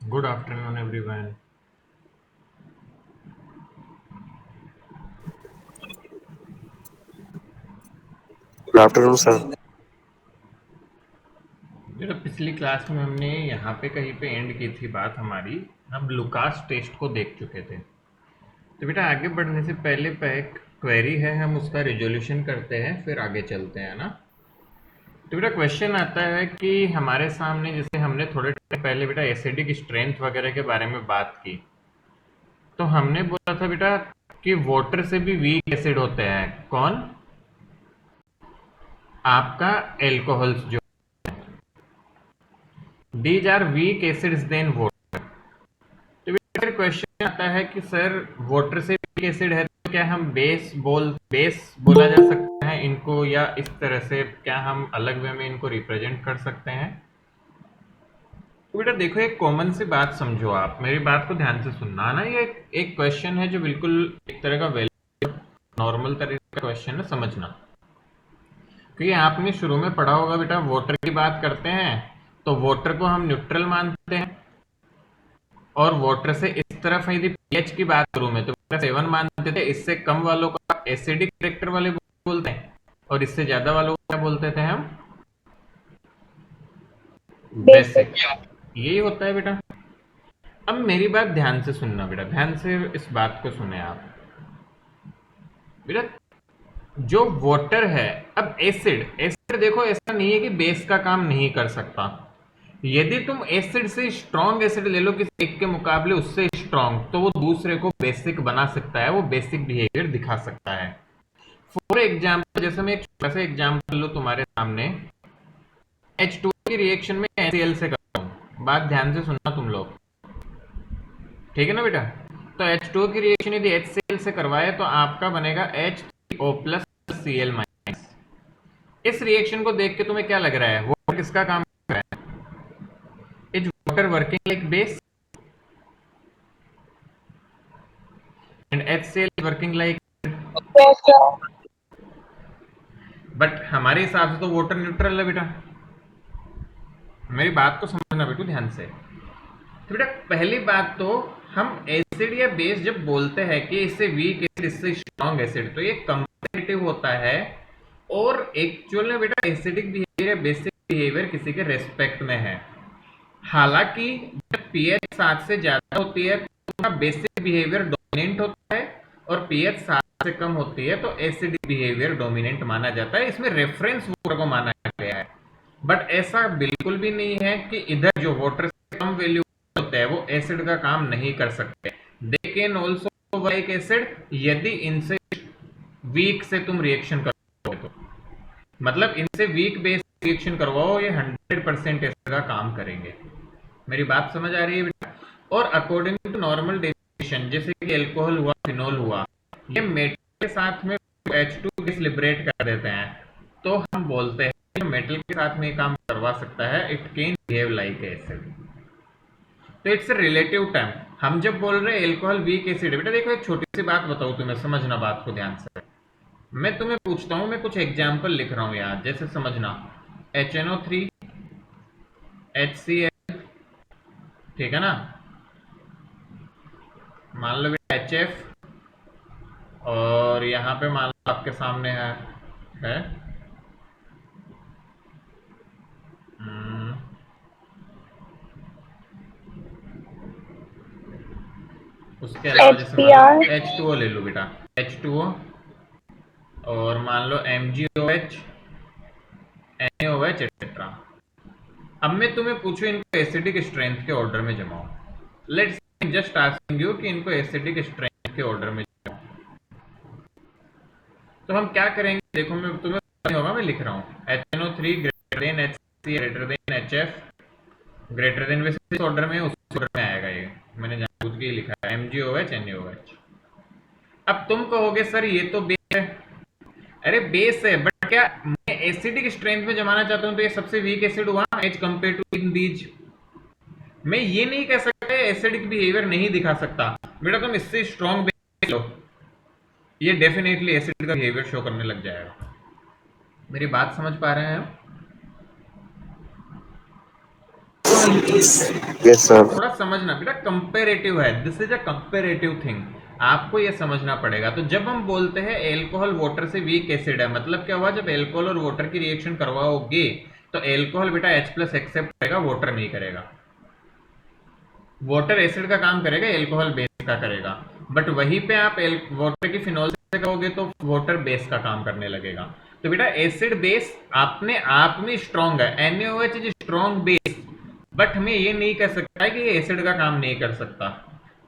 Good afternoon, everyone. Good afternoon sir. जरा पिछली class में हमने यहाँ पे कहीं पे एंड की थी बात हमारी। हम लुकास टेस्ट को देख चुके थे। तो बेटा आगे बढ़ने से पहले एक क्वेरी है, हम उसका रिजोल्यूशन करते हैं फिर आगे चलते हैं ना। तो बेटा क्वेश्चन आता है कि हमारे सामने, जैसे हमने थोड़े टाइम पहले बेटा एसिडिक स्ट्रेंथ वगैरह के बारे में बात की, तो हमने बोला था बेटा कि वाटर से भी वीक एसिड होते हैं। कौन? आपका एल्कोहल्स जो, these are weak acids than water. तो फिर क्वेश्चन आता है कि सर वाटर से वीक एसिड है तो क्या हम बेस बोला जा सकता है इनको, या इस तरह से क्या हम अलग वे में इनको रिप्रेजेंट कर सकते हैं? तो बेटा देखो, एक कॉमन सी बात समझो, आप मेरी बात को ध्यान से सुनना ना। ये एक क्वेश्चन है जो बिल्कुल एक तरह का नॉर्मल तरह का क्वेश्चन है, समझना। क्योंकि आपने शुरू में पढ़ा होगा बेटा, वाटर की बात करते हैं तो वाटर को हम न्यूट्रल मानते हैं, और वाटर से इस तरफ यदि पीएच की बात करूं मैं तो 7 मानते थे। इससे कम वालों को एसिडिक कैरेक्टर वाले बोलते हैं, और इससे ज्यादा वालों को क्या बोलते थे हम? बेसिक। बेसिक। यही होता है बेटा। अब मेरी बात ध्यान से सुनना बेटा, ध्यान से इस बात को सुने आप बेटा। जो वाटर है, अब एसिड एसिड देखो, ऐसा नहीं है कि बेस का काम नहीं कर सकता। यदि तुम एसिड से स्ट्रॉन्ग एसिड ले लो किसी एक के मुकाबले उससे स्ट्रॉन्ग, तो वो दूसरे को बेसिक बना सकता है, वो बेसिक बिहेवियर दिखा सकता है। फॉर एग्जाम्पल, जैसे मैं एक छोटा सा एग्जाम्पल लो तुम्हारे सामने, H2 की रिएक्शन में HCl से करता हूं। बात ध्यान से सुनना तुम लोग, ठीक है ना बेटा? तो H2 की रिएक्शन यदि HCl से करवाए तो आपका बनेगा H3O प्लस Cl माइनस। इस रिएक्शन को देख के तुम्हें क्या लग रहा है, वाटर किसका काम कर रहा है? Is water working like base and HCl is working like, yes sir. But हमारे हिसाब से तो वाटर न्यूट्रल है बेटा। मेरी बात को समझना बेटू ध्यान से। तो बेटा पहली बात तो, हम एसिड या बेस जब बोलते हैं कि इससे वीक एसिड इससे स्ट्रॉन्ग एसिड, तो ये कंपैरेटिव होता है। और एक्चुअल में बेटा एसिडिक बिहेवियर या बेसिक बिहेवियर किसी के रेस्पेक्ट में है। हालांकि जब पीएच 7 से ज्यादा होती है तो बेसिक बिहेवियर डोमिनेंट होता है, और पीएच 7 से कम होती है तो एसिडिक बिहेवियर डोमिनेंट माना जाता है। इसमें रेफरेंस वाटर को माना गया है। बट ऐसा बिल्कुल भी नहीं है कि इधर जो वाटर से कम वैल्यू होते हैं वो एसिड का काम नहीं कर सकते। They can also work acid, यदि इनसे वीक से तुम रिएक्शन करोगे तो, मतलब इनसे वीक बेस रिएक्शन करवाओ, ये 100% एसिड का काम करेंगे। मेरी बात समझ आ रही है बेटा? और अकॉर्डिंग टू नॉर्मल डेफिनेशन, जैसे कि अल्कोहल हुआ, फिनोल हुआ, ये मेटल के साथ में H2 गैस लिबरेट कर देते हैं, तो हम बोलते हैं कि मेटल के साथ में काम करवा सकता है, it can behave like acid. तो इट्स रिलेटिव टर्म। हम जब बोल रहे हैं एल्कोहल वीक एसिड, बेटा देखो एक छोटी सी बात बताऊं तुम्हें, समझना बात को ध्यान से। मैं तुम्हें पूछता हूं, मैं कुछ एग्जाम्पल लिख रहा हूं यार, जैसे समझना। HNO3, HCl, ठीक है ना? मान लो बेटा HF, और यहाँ पे मान लो आपके सामने है हम्म, उसके अलावा एच जैसे पी मान लो आर। H2O ले लो बेटा, H2O, और मान लो MgOH, NaOH एक्सेट्रा। अब मैं तुम्हें पूछूं इनको एसिडिक स्ट्रेंथ के ऑर्डर में जमाओ। लेट्स जस्ट आस्किंग यू कि इनको एसिडिक स्ट्रेंथ के ऑर्डर में जमाओ। तो हम क्या करेंगे देखो, मैं तुम्हें नहीं होगा, मैं लिख रहा हूँ HNO3 greater than HCl greater than HF greater than, वैसे इस ऑर्डर में उस ऑर्डर में आएगा ये, मैंने जानबूझ के लिखा है MgOH NaOH। अब तुम कहोगे सर ये तो बेस है। अरे बेस है, बट क्या मैं एसिडिक स्ट्रेंथ में जमाना चाहता हूँ तो ये सबसे वीक एसिड हुआ as compared to in these. मैं ये नहीं कह सकता एसिडिक बिहेवियर नहीं दिखा सकता। बेटा तुम इससे स्ट्रॉन्ग बेस लो, ये डेफिनेटली एसिड का बिहेवियर शो करने लग जाएगा। मेरी बात समझ पा रहे हैं आप? Yes, sir. थोड़ा समझना बेटा, कंपेरेटिव है, this is a comparative thing, आपको ये समझना पड़ेगा। तो जब हम बोलते हैं एल्कोहल वाटर से वीक एसिड है, मतलब क्या हुआ, जब एल्कोहल और वाटर की रिएक्शन करवाओगे तो एल्कोहल बेटा H+ एक्सेप्ट करेगा, वाटर नहीं करेगा। वाटर एसिड का काम करेगा, एल्कोहल बेस का करेगा। बट वहीं पे आप वाटर की फिनोल से करोगे तो वाटर बेस का काम करने लगेगा। तो बेटा एसिड बेस अपने आप में स्ट्रॉन्ग है, NaOH is strong base, but हमें ये नहीं कह सकता है कि ये एसिड का काम नहीं कर सकता।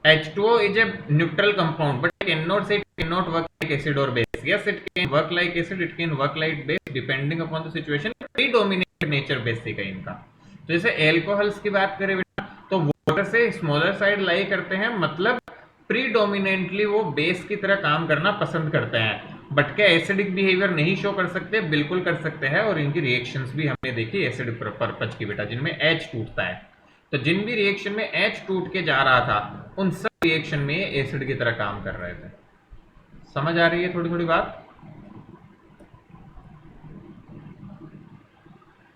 H2O is a neutral compound, but it cannot say it cannot work like acid or base. Yes, it can work like acid, it can work like base, depending upon the situation. Predominant nature basic है इनका। तो जैसे alcohols की बात करें बेटा, तो water से स्मॉलर साइड लाई करते हैं, मतलब प्रीडोमिनेंटली वो बेस की तरह काम करना पसंद करते हैं। बट क्या एसिडिक बिहेवियर नहीं शो कर सकते? बिल्कुल कर सकते हैं, और इनकी रिएक्शंस भी हमने देखी एसिड पर्पज की बेटा, जिनमें H टूटता है। तो जिन भी रिएक्शन में H टूट के जा रहा था, उन सब रिएक्शन में एसिड की तरह काम कर रहे थे। समझ आ रही है थोड़ी थोड़ी बात?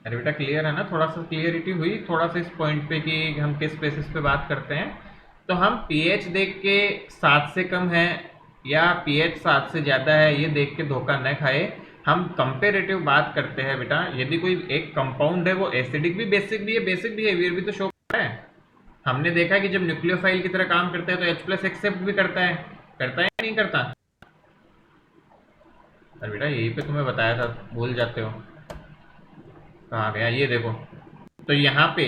अरे बेटा क्लियर है ना? थोड़ा सा क्लियरिटी हुई थोड़ा सा इस पॉइंट पे कि हम किस बेसिस पे बात करते हैं। तो हम पीएच देख के 7 से कम है या पीएच 7 से ज़्यादा है ये देख के धोखा न खाए। हम कंपेरेटिव बात करते हैं बेटा, यदि कोई एक कंपाउंड है वो एसिडिक भी बेसिक भी है, बेसिक बिहेवियर भी तो शो कर रहा है। हमने देखा है कि जब न्यूक्लियोफाइल की तरह काम करता है तो H+ एक्सेप्ट भी करता है या नहीं करता? अरे बेटा यही पे तुम्हें बताया था, भूल जाते हो। कहाँ गया? ये देखो, तो यहाँ पे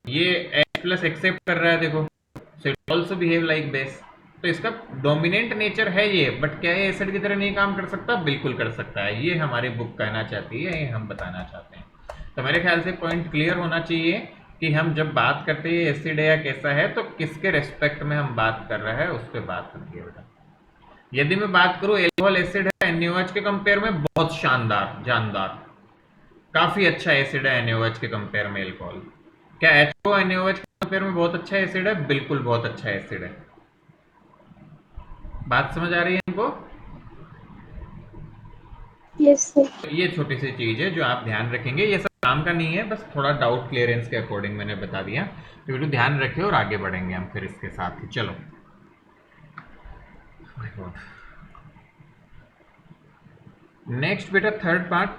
ये H+ एक्सेप्ट कर रहा है, देखो, so it also behave like base. तो इसका डोमिनेंट नेचर है ये, बट क्या ये एसिड की तरह नहीं काम कर सकता? बिल्कुल कर सकता है। ये हमारी बुक कहना चाहती है, ये हम बताना चाहते हैं। तो मेरे ख्याल से पॉइंट क्लियर होना चाहिए कि हम जब बात करते हैं एसिड है या कैसा है, तो किसके रेस्पेक्ट में हम बात कर रहे हैं उस पर बात करती है बेटा। यदि मैं बात करूं एल्कोहल एसिड है NaOH के कंपेयर में बहुत शानदार जानदार, काफी अच्छा एसिड है NaOH के कंपेयर में एल्कोहल। क्या H2O NaOH के कंपेयर में बहुत अच्छा एसिड है? बिल्कुल बहुत अच्छा एसिड है। बात समझ आ रही है इनको? Yes sir. तो ये छोटी सी चीज है जो आप ध्यान रखेंगे, ये सब काम का नहीं है, बस थोड़ा डाउट क्लियरेंस के अकॉर्डिंग मैंने बता दिया। तो बेटू ध्यान रखे और आगे बढ़ेंगे हम फिर इसके साथ ही। चलो नेक्स्ट बेटा third part,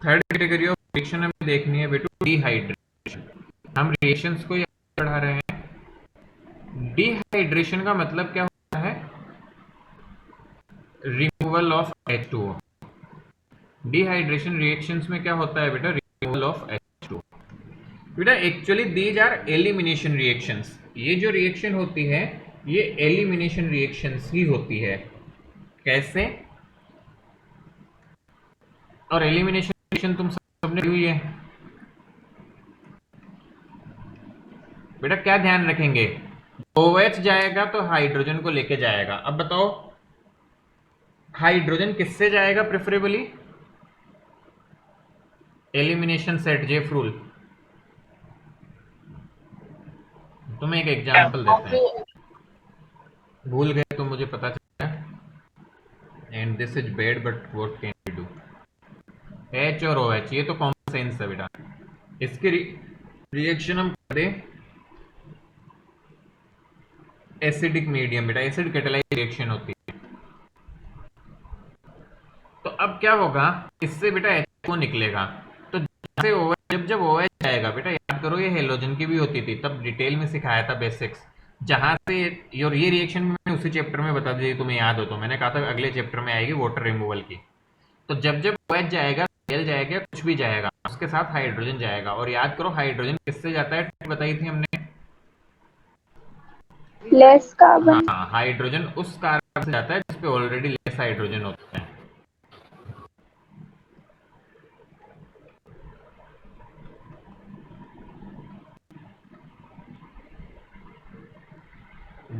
third category of reaction हमें देखनी है बेटू, डिहाइड्रेशन। हम रिएक्शंस को बढ़ा रहे हैं। डिहाइड्रेशन का मतलब क्या होता है? Removal of H2O। Dehydration reactions में क्या होता है बेटा? Removal of H2O। बेटा actually these are elimination reactions. ये जो रिएक्शन होती है ये एलिमिनेशन रिएक्शंस ही होती है। कैसे? और एलिमिनेशन रिएक्शन तुम सबने हुई है बेटा, क्या ध्यान रखेंगे? OH जाएगा तो हाइड्रोजन को लेके जाएगा। अब बताओ हाइड्रोजन किससे जाएगा preferably? Elimination set Jeff rule. तुम्हें एक एग्जांपल देते हैं, भूल गए तो मुझे पता चला, and this is bad but what can we do. H और OH ये तो कॉमन सेंस है बेटा, इसकी रिएक्शन हम करें एसिडिक मीडियम बेटा, एसिड कैटालाइज रिएक्शन होती है। तो अब क्या होगा, इससे बेटा H2O निकलेगा। तो जब जब OH जाएगा बेटा, याद करो ये हेलोजन की भी होती थी, तब डिटेल में सिखाया था बेसिक्स, जहां से और ये रिएक्शन मैंने उसी चैप्टर में बता दी, तुम्हें याद हो तो मैंने कहा था अगले चैप्टर में आएगी वाटर रिमूवल की। तो जब जब OH जाएगा, Cl जाएगा, कुछ भी जाएगा, उसके साथ हाइड्रोजन जाएगा। और याद करो हाइड्रोजन किससे जाता है, बताई थी हमने, लेस कार्बन। हाँ, हाइड्रोजन उस कार्बन से जाता है जिसपे ऑलरेडी लेस हाइड्रोजन होता है।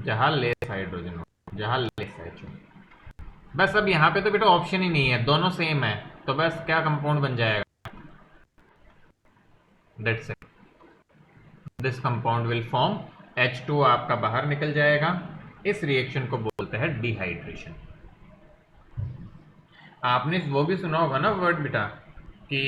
जहां लेस हाइड्रोजन हो, जहां लेस H हो। बस अब यहाँ पे तो बेटा ऑप्शन ही नहीं है, दोनों सेम है, तो बस क्या कंपाउंड बन जाएगा? That's it, this compound will form, H2 आपका बाहर निकल जाएगा। इस रिएक्शन को बोलते हैं डिहाइड्रेशन। आपने वो भी सुना होगा ना वर्ड बेटा कि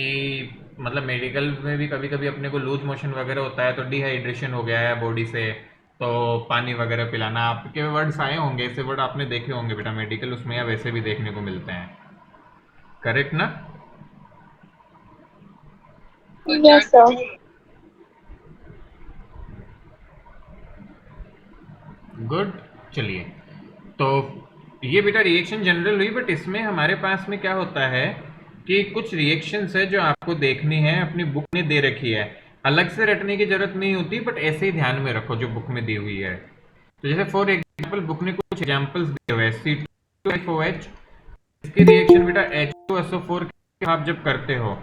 मतलब मेडिकल में भी कभी कभी अपने को लूज मोशन वगैरह होता है तो डिहाइड्रेशन हो गया है बॉडी से, तो पानी वगैरह पिलाना, आपके वर्ड्स आए होंगे, ऐसे वर्ड आपने देखे होंगे बेटा मेडिकल उसमें, या वैसे भी देखने को मिलते हैं, करेक्ट ना? Yes, sir. गुड। चलिए, तो ये बेटा रिएक्शन जनरल हुई, बट इसमें हमारे पास में क्या होता है कि कुछ रिएक्शंस है जो आपको देखनी है, अपनी बुक में दे रखी है, अलग से रटने की जरूरत नहीं होती, बट ऐसे ही ध्यान में रखो जो बुक में दी हुई है। तो जैसे फॉर एग्जाम्पल बुक ने कुछ एग्जाम्पल्स दिए हुए हैं, C2H4H, इसकी रिएक्शन बेटा H2SO4 आप जब करते हो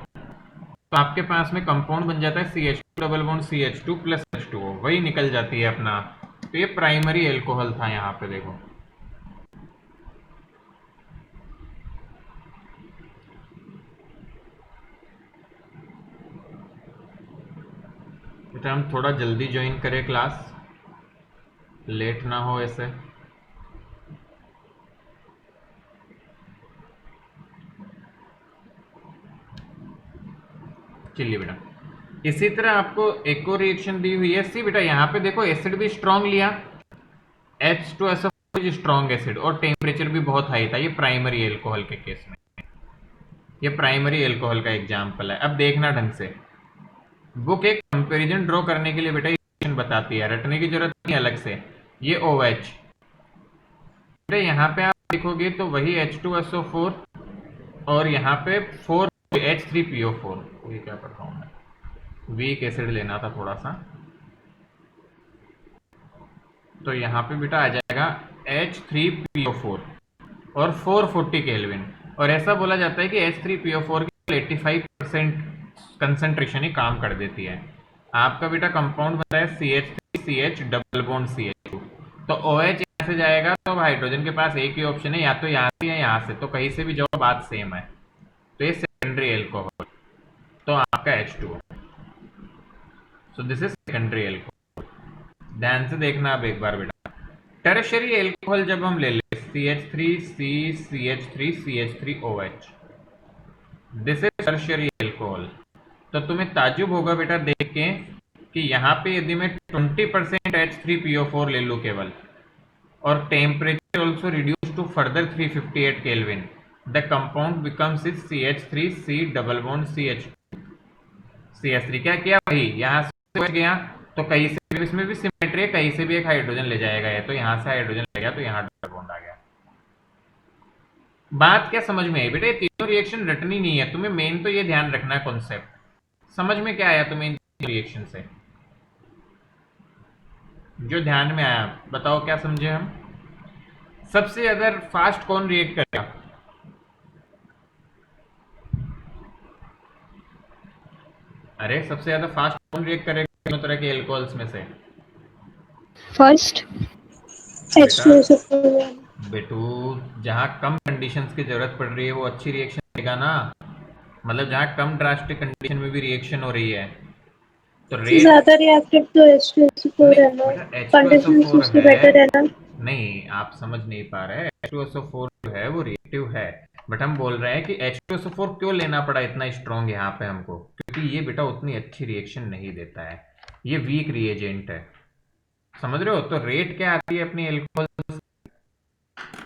तो आपके पास में कंपाउंड बन जाता है CH2 double bond CH2 plus H2O, वही निकल जाती है अपना। तो ये प्राइमरी एल्कोहल था, यहाँ पे देखो। बेटा हम थोड़ा जल्दी ज्वाइन करें क्लास, लेट ना हो ऐसे। चलिए बेटा, इसी तरह आपको एक और रिएक्शन दी हुई है सी बेटा, यहाँ पे देखो एसिड भी स्ट्रॉन्ग लिया, H2SO4 स्ट्रॉन्ग एसिड, और टेम्परेचर भी बहुत हाई था, ये प्राइमरी एल्कोहल के केस में, ये प्राइमरी एल्कोहल का एग्जाम्पल है। अब देखना ढंग से, बुक एक कंपैरिजन ड्रॉ करने के लिए बेटा रिएक्शन बताती है, रटने की जरूरत नहीं अलग से। ये OH बेटा, यहाँ पे आप देखोगे तो वही H2SO4, और यहाँ पे 4 H3PO4, ये क्या कर रहा हूँ मैं, वीक एसिड लेना था थोड़ा सा, तो यहाँ पे बेटा आ जाएगा H3PO4 और 440 केल्विन, और ऐसा बोला जाता है कि H3PO4 की 85% कंसंट्रेशन ही काम कर देती है। आपका बेटा कंपाउंड बनता है CH3CH डबल बॉन्ड CH2, तो OH यहाँ से जाएगा, तो हाइड्रोजन के पास एक ही ऑप्शन है, या तो यहाँ से या यहाँ से, तो कहीं से भी जाओ बात सेम है, तो ये सेकेंडरी एल्कोहल, तो आपका H2O, so this is secondary alcohol. ध्यान से देखना अब एक बार बेटा, टर्शियरी एल्कोहल जब हम ले लें CH3C CH3CH3OH, this is tertiary alcohol, तो तुम्हें ताज्जुब होगा बेटा देख के कि यहाँ पे यदि मैं 20% H3PO4 ले लूँ केवल, और temperature also reduce to further 358 kelvin, the compound becomes is CH3C double bond CH3 क्या किया भाई, यहाँ से बच गया, तो कहीं से भी इसमें भी सिमेट्री है, कहीं से भी एक हाइड्रोजन ले जाएगा, ये तो यहाँ से हाइड्रोजन ले गया, तो यहाँ डबल बॉन्ड आ गया। बात क्या समझ में आई बेटा, ये तीनों रिएक्शन रटनी नहीं है तुम्हें, मेन तो ये ध्यान रखना है कॉन्सेप्ट। समझ में क्या आया तुम्हें इन रिएक्शन से, जो ध्यान में आया बताओ, क्या समझे हम? सबसे ज्यादा फास्ट कौन रिएक्ट करेगा? अरे सबसे ज्यादा फास्ट कौन रिएक्ट करेगा तीनों तरह के एल्कोहल्स में से? First, बेटा H2SO4. बेटू, जहाँ कम कंडीशंस की जरूरत पड़ रही है वो अच्छी रिएक्शन देगा ना, मतलब जहाँ कम ड्रास्टिक कंडीशन में भी रिएक्शन हो रही है, तो रेट, ज्यादा रिएक्टिव तो H2SO4 नहीं है ना, बेटा कंडीशंस H2SO4 उसकी है, बेटर है ना। नहीं आप समझ नहीं पा रहे, H2SO4 जो है वो रिएक्टिव है, बट हम बोल रहे हैं कि H2SO4 क्यों लेना पड़ा इतना स्ट्रॉन्ग यहाँ पे हमको, क्योंकि ये बेटा उतनी अच्छी रिएक्शन नहीं देता है, ये वीक रिएजेंट है, समझ रहे हो? तो रेट क्या आती है अपनी एल्कोहल,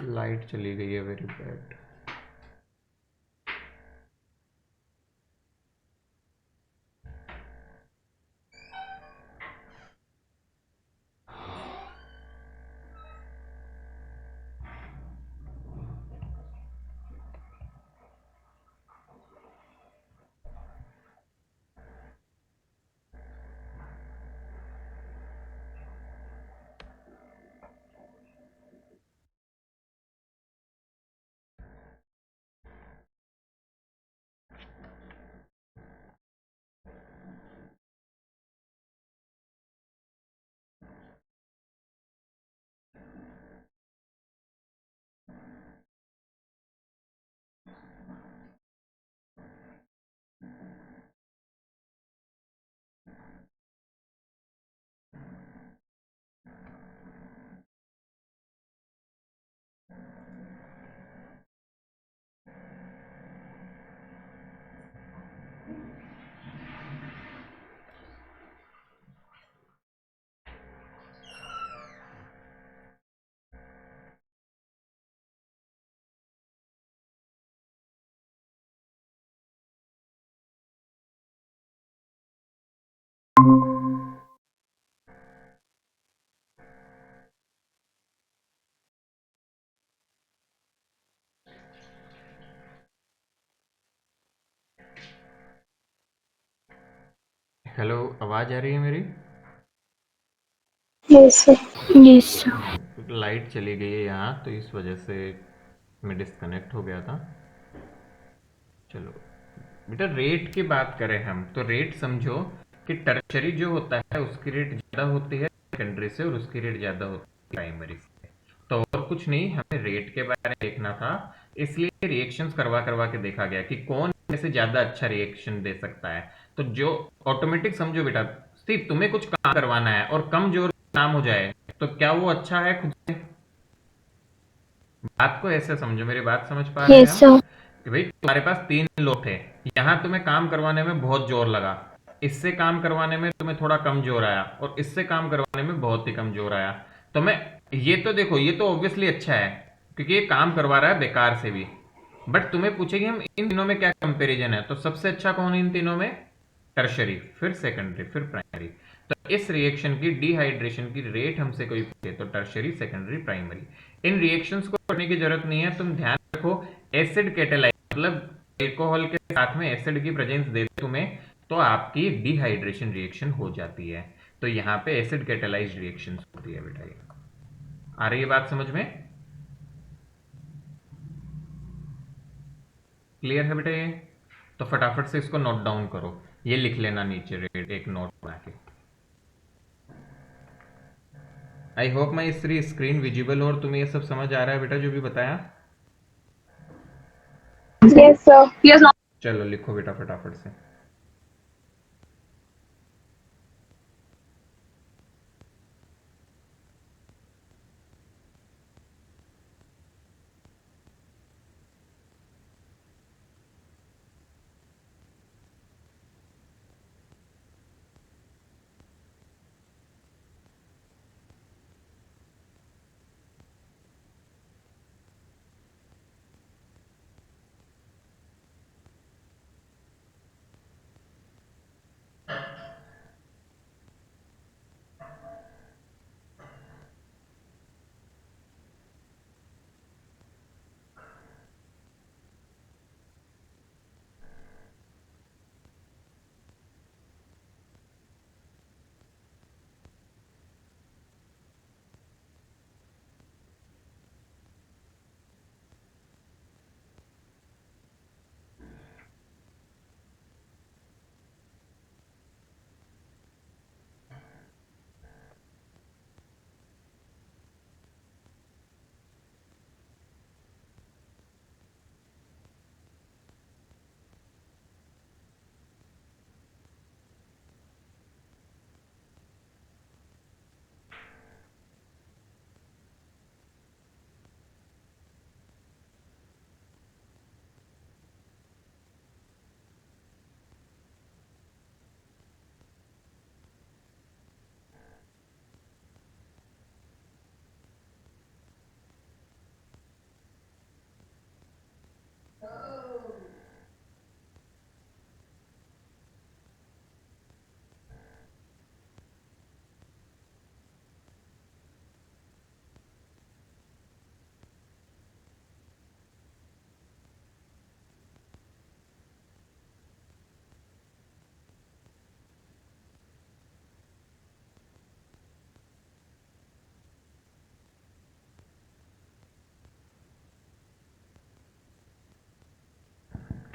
लाइट चली गई है, वेरी बैड। हेलो, आवाज़ आ रही है मेरी? Yes, sir. Yes, sir. क्योंकि लाइट चली गई है यहाँ, तो इस वजह से मैं डिस्कनेक्ट हो गया था। चलो बेटा, रेट की बात करें हम तो रेट समझो कि टर्शरी जो होता है उसकी रेट ज़्यादा होती है सेकेंडरी से, और उसकी रेट ज़्यादा होती है प्राइमरी से। तो और कुछ नहीं, हमें रेट के बारे में देखना था, इसलिए रिएक्शंस करवा करवा के देखा गया कि कौन से ज़्यादा अच्छा रिएक्शन दे सकता है। तो जो ऑटोमेटिक समझो बेटा, स्टीव तुम्हें कुछ काम करवाना है और कम जोर काम हो जाए, तो क्या वो अच्छा है खुद से? बात को ऐसे समझो, मेरी बात समझ पा रहे हैं Yes, हम? sir. कि भाई तुम्हारे पास 3 लोग थे, यहाँ तुम्हें काम करवाने में बहुत जोर लगा, इससे काम करवाने में तुम्हें थोड़ा कम जोर आया, और इससे काम करवाने में बहुत ही कम जोर आया। तो मैं ये तो देखो, ये तो ऑब्वियसली अच्छा है क्योंकि ये काम करवा रहा है बेकार से भी। बट तुम्हें पूछेगी हम इन तीनों में क्या कंपैरिजन है, तो सबसे अच्छा कौन है इन तीनों में? टर्शरी, फिर सेकेंडरी, फिर प्राइमरी। तो इस रिएक्शन की डिहाइड्रेशन की रेट हमसे कोई पूछे तो टर्शरी, सेकेंडरी, प्राइमरी। इन रिएक्शंस को पढ़ने की जरूरत नहीं है, तुम ध्यान रखो एसिड कैटेलाइज मतलब एल्कोहल के साथ में एसिड की प्रेजेंस दे तुम्हें, तो आपकी डिहाइड्रेशन रिएक्शन हो जाती है। तो यहाँ पे एसिड कैटेलाइज्ड रिएक्शन होती है बेटा। ये आ रही है बात समझ में? क्लियर है बेटा ये? तो फटाफट से इसको नोट डाउन करो, ये लिख लेना नीचे रेट, एक नोट बना के। I hope my screen visible हो और तुम्हें ये सब समझ आ रहा है बेटा जो भी बताया। Yes, sir. Yes, sir. चलो लिखो बेटा फटाफट से।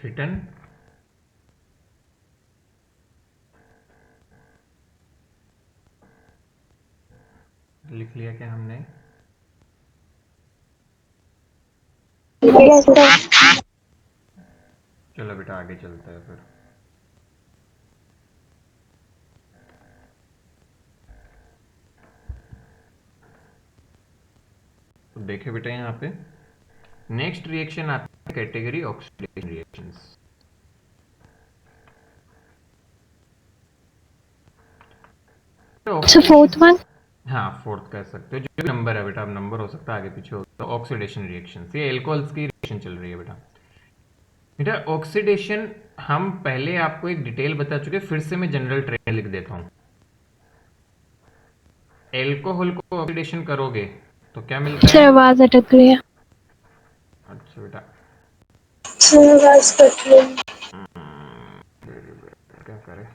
रिटर्न लिख लिया क्या हमने? Yes, sir. चलो बेटा आगे चलते हैं फिर। तो देखिए बेटा यहाँ पे नेक्स्ट रिएक्शन आती है category oxidation reactions. So fourth one. हाँ फोर्थ कह सकते हो, जो भी नंबर है बेटा, अब नंबर हो सकता है आगे पीछे हो, तो ऑक्सीडेशन रिएक्शन, ये एल्कोहल्स की रिएक्शन चल रही है बेटा। बेटा ऑक्सीडेशन हम पहले आपको एक डिटेल बता चुके, फिर से मैं जनरल ट्रेंड लिख देता हूँ। एल्कोहल को ऑक्सीडेशन करोगे तो क्या मिलता सर है? आवाज अटक रही है। अच्छा बेटा, सर आवाज कट रही है। क्या करें?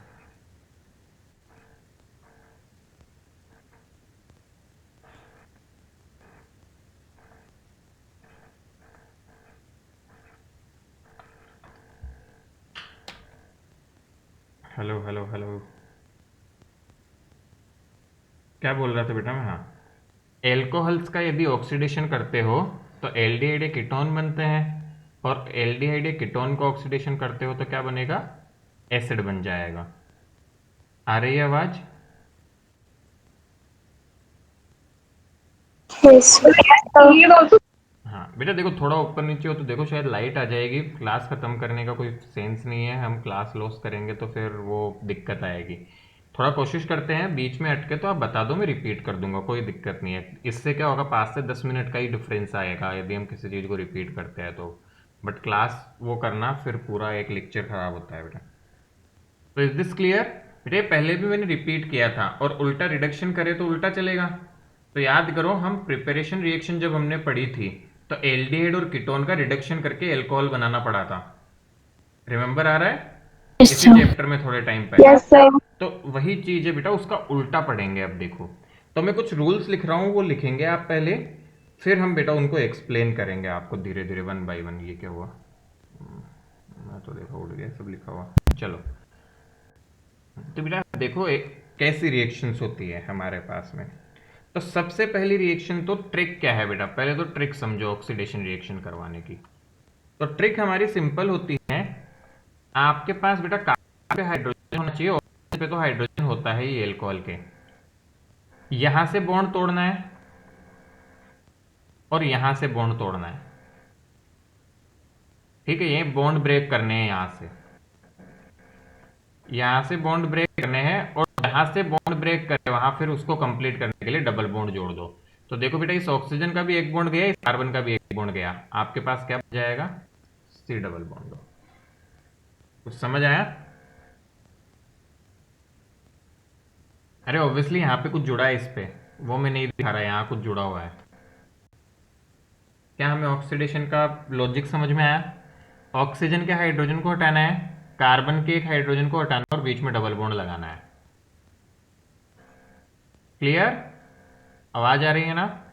हेलो हेलो हेलो, क्या बोल रहा था बेटा मैं? हाँ, एल्कोहल्स का यदि ऑक्सीडेशन करते हो तो एल्डिहाइड या कीटोन बनते हैं, और एल्डिहाइड या कीटोन को ऑक्सीडेशन करते हो तो क्या बनेगा? एसिड बन जाएगा। आ रही है आवाज? Yes, sir. हाँ बेटा देखो, थोड़ा ऊपर नीचे हो तो देखो शायद लाइट आ जाएगी। क्लास खत्म करने का कोई सेंस नहीं है, हम क्लास लॉस करेंगे तो फिर वो दिक्कत आएगी। थोड़ा कोशिश करते हैं, बीच में अटके तो आप बता दो, मैं रिपीट कर दूंगा, कोई दिक्कत नहीं है। इससे क्या होगा, 5 से 10 मिनट का ही डिफरेंस आएगा यदि हम किसी चीज़ को रिपीट करते हैं तो। बट क्लास वो करना फिर पूरा एक लेक्चर खराब होता है बेटा। तो इज दिस क्लियर? बेटे पहले भी मैंने रिपीट किया था, और उल्टा रिडक्शन करे तो उल्टा चलेगा। तो याद करो, हम प्रिपरेशन रिएक्शन जब हमने पढ़ी थी तो एल्डिहाइड और कीटोन का रिडक्शन करके अल्कोहल बनाना पड़ा था। रिमेंबर आ रहा है? Yes, इसी sir. चैप्टर में थोड़े टाइम पहले। Yes, sir. तो वही चीज है बेटा, उसका उल्टा पढ़ेंगे अब देखो। तो मैं कुछ रूल्स लिख रहा हूँ, वो लिखेंगे आप पहले, फिर हम बेटा उनको एक्सप्लेन करेंगे आपको धीरे धीरे, वन बाय वन। ये क्या हुआ? मैं तो देखा उड़ गया सब लिखा हुआ। चलो, तो बेटा देखो कैसी रिएक्शंस होती है हमारे पास में। तो सबसे पहली रिएक्शन, तो ट्रिक क्या है बेटा? पहले तो ट्रिक समझो ऑक्सीडेशन रिएक्शन करवाने की। तो ट्रिक हमारी सिंपल होती है। आपके पास बेटा कार्बन पे हाइड्रोजन होना चाहिए, ऑक्सीजन पे तो हाइड्रोजन होता है ये एल्कोहल के। यहां से बॉन्ड तोड़ना है और यहां से बॉन्ड तोड़ना है। ठीक है, ये बॉन्ड ब्रेक करने हैं यहां से, यहां से बॉन्ड ब्रेक करने हैं, और जहां से बॉन्ड ब्रेक करे वहां फिर उसको कंप्लीट करने के लिए डबल बॉन्ड जोड़ दो। तो देखो बेटा, इस ऑक्सीजन का भी एक बॉन्ड गया, इस कार्बन का भी एक बॉन्ड गया, आपके पास क्या बच जाएगा? C double bond. कुछ समझ आया? अरे ऑब्वियसली यहाँ पे कुछ जुड़ा है इस पे, वो मैं नहीं दिखा रहा, यहाँ कुछ जुड़ा हुआ है। क्या हमें ऑक्सीडेशन का लॉजिक समझ में आया? ऑक्सीजन के हाइड्रोजन को हटाना है, कार्बन के एक हाइड्रोजन को हटाना है, और बीच में डबल बॉन्ड लगाना है। क्लियर? आवाज आ रही है ना?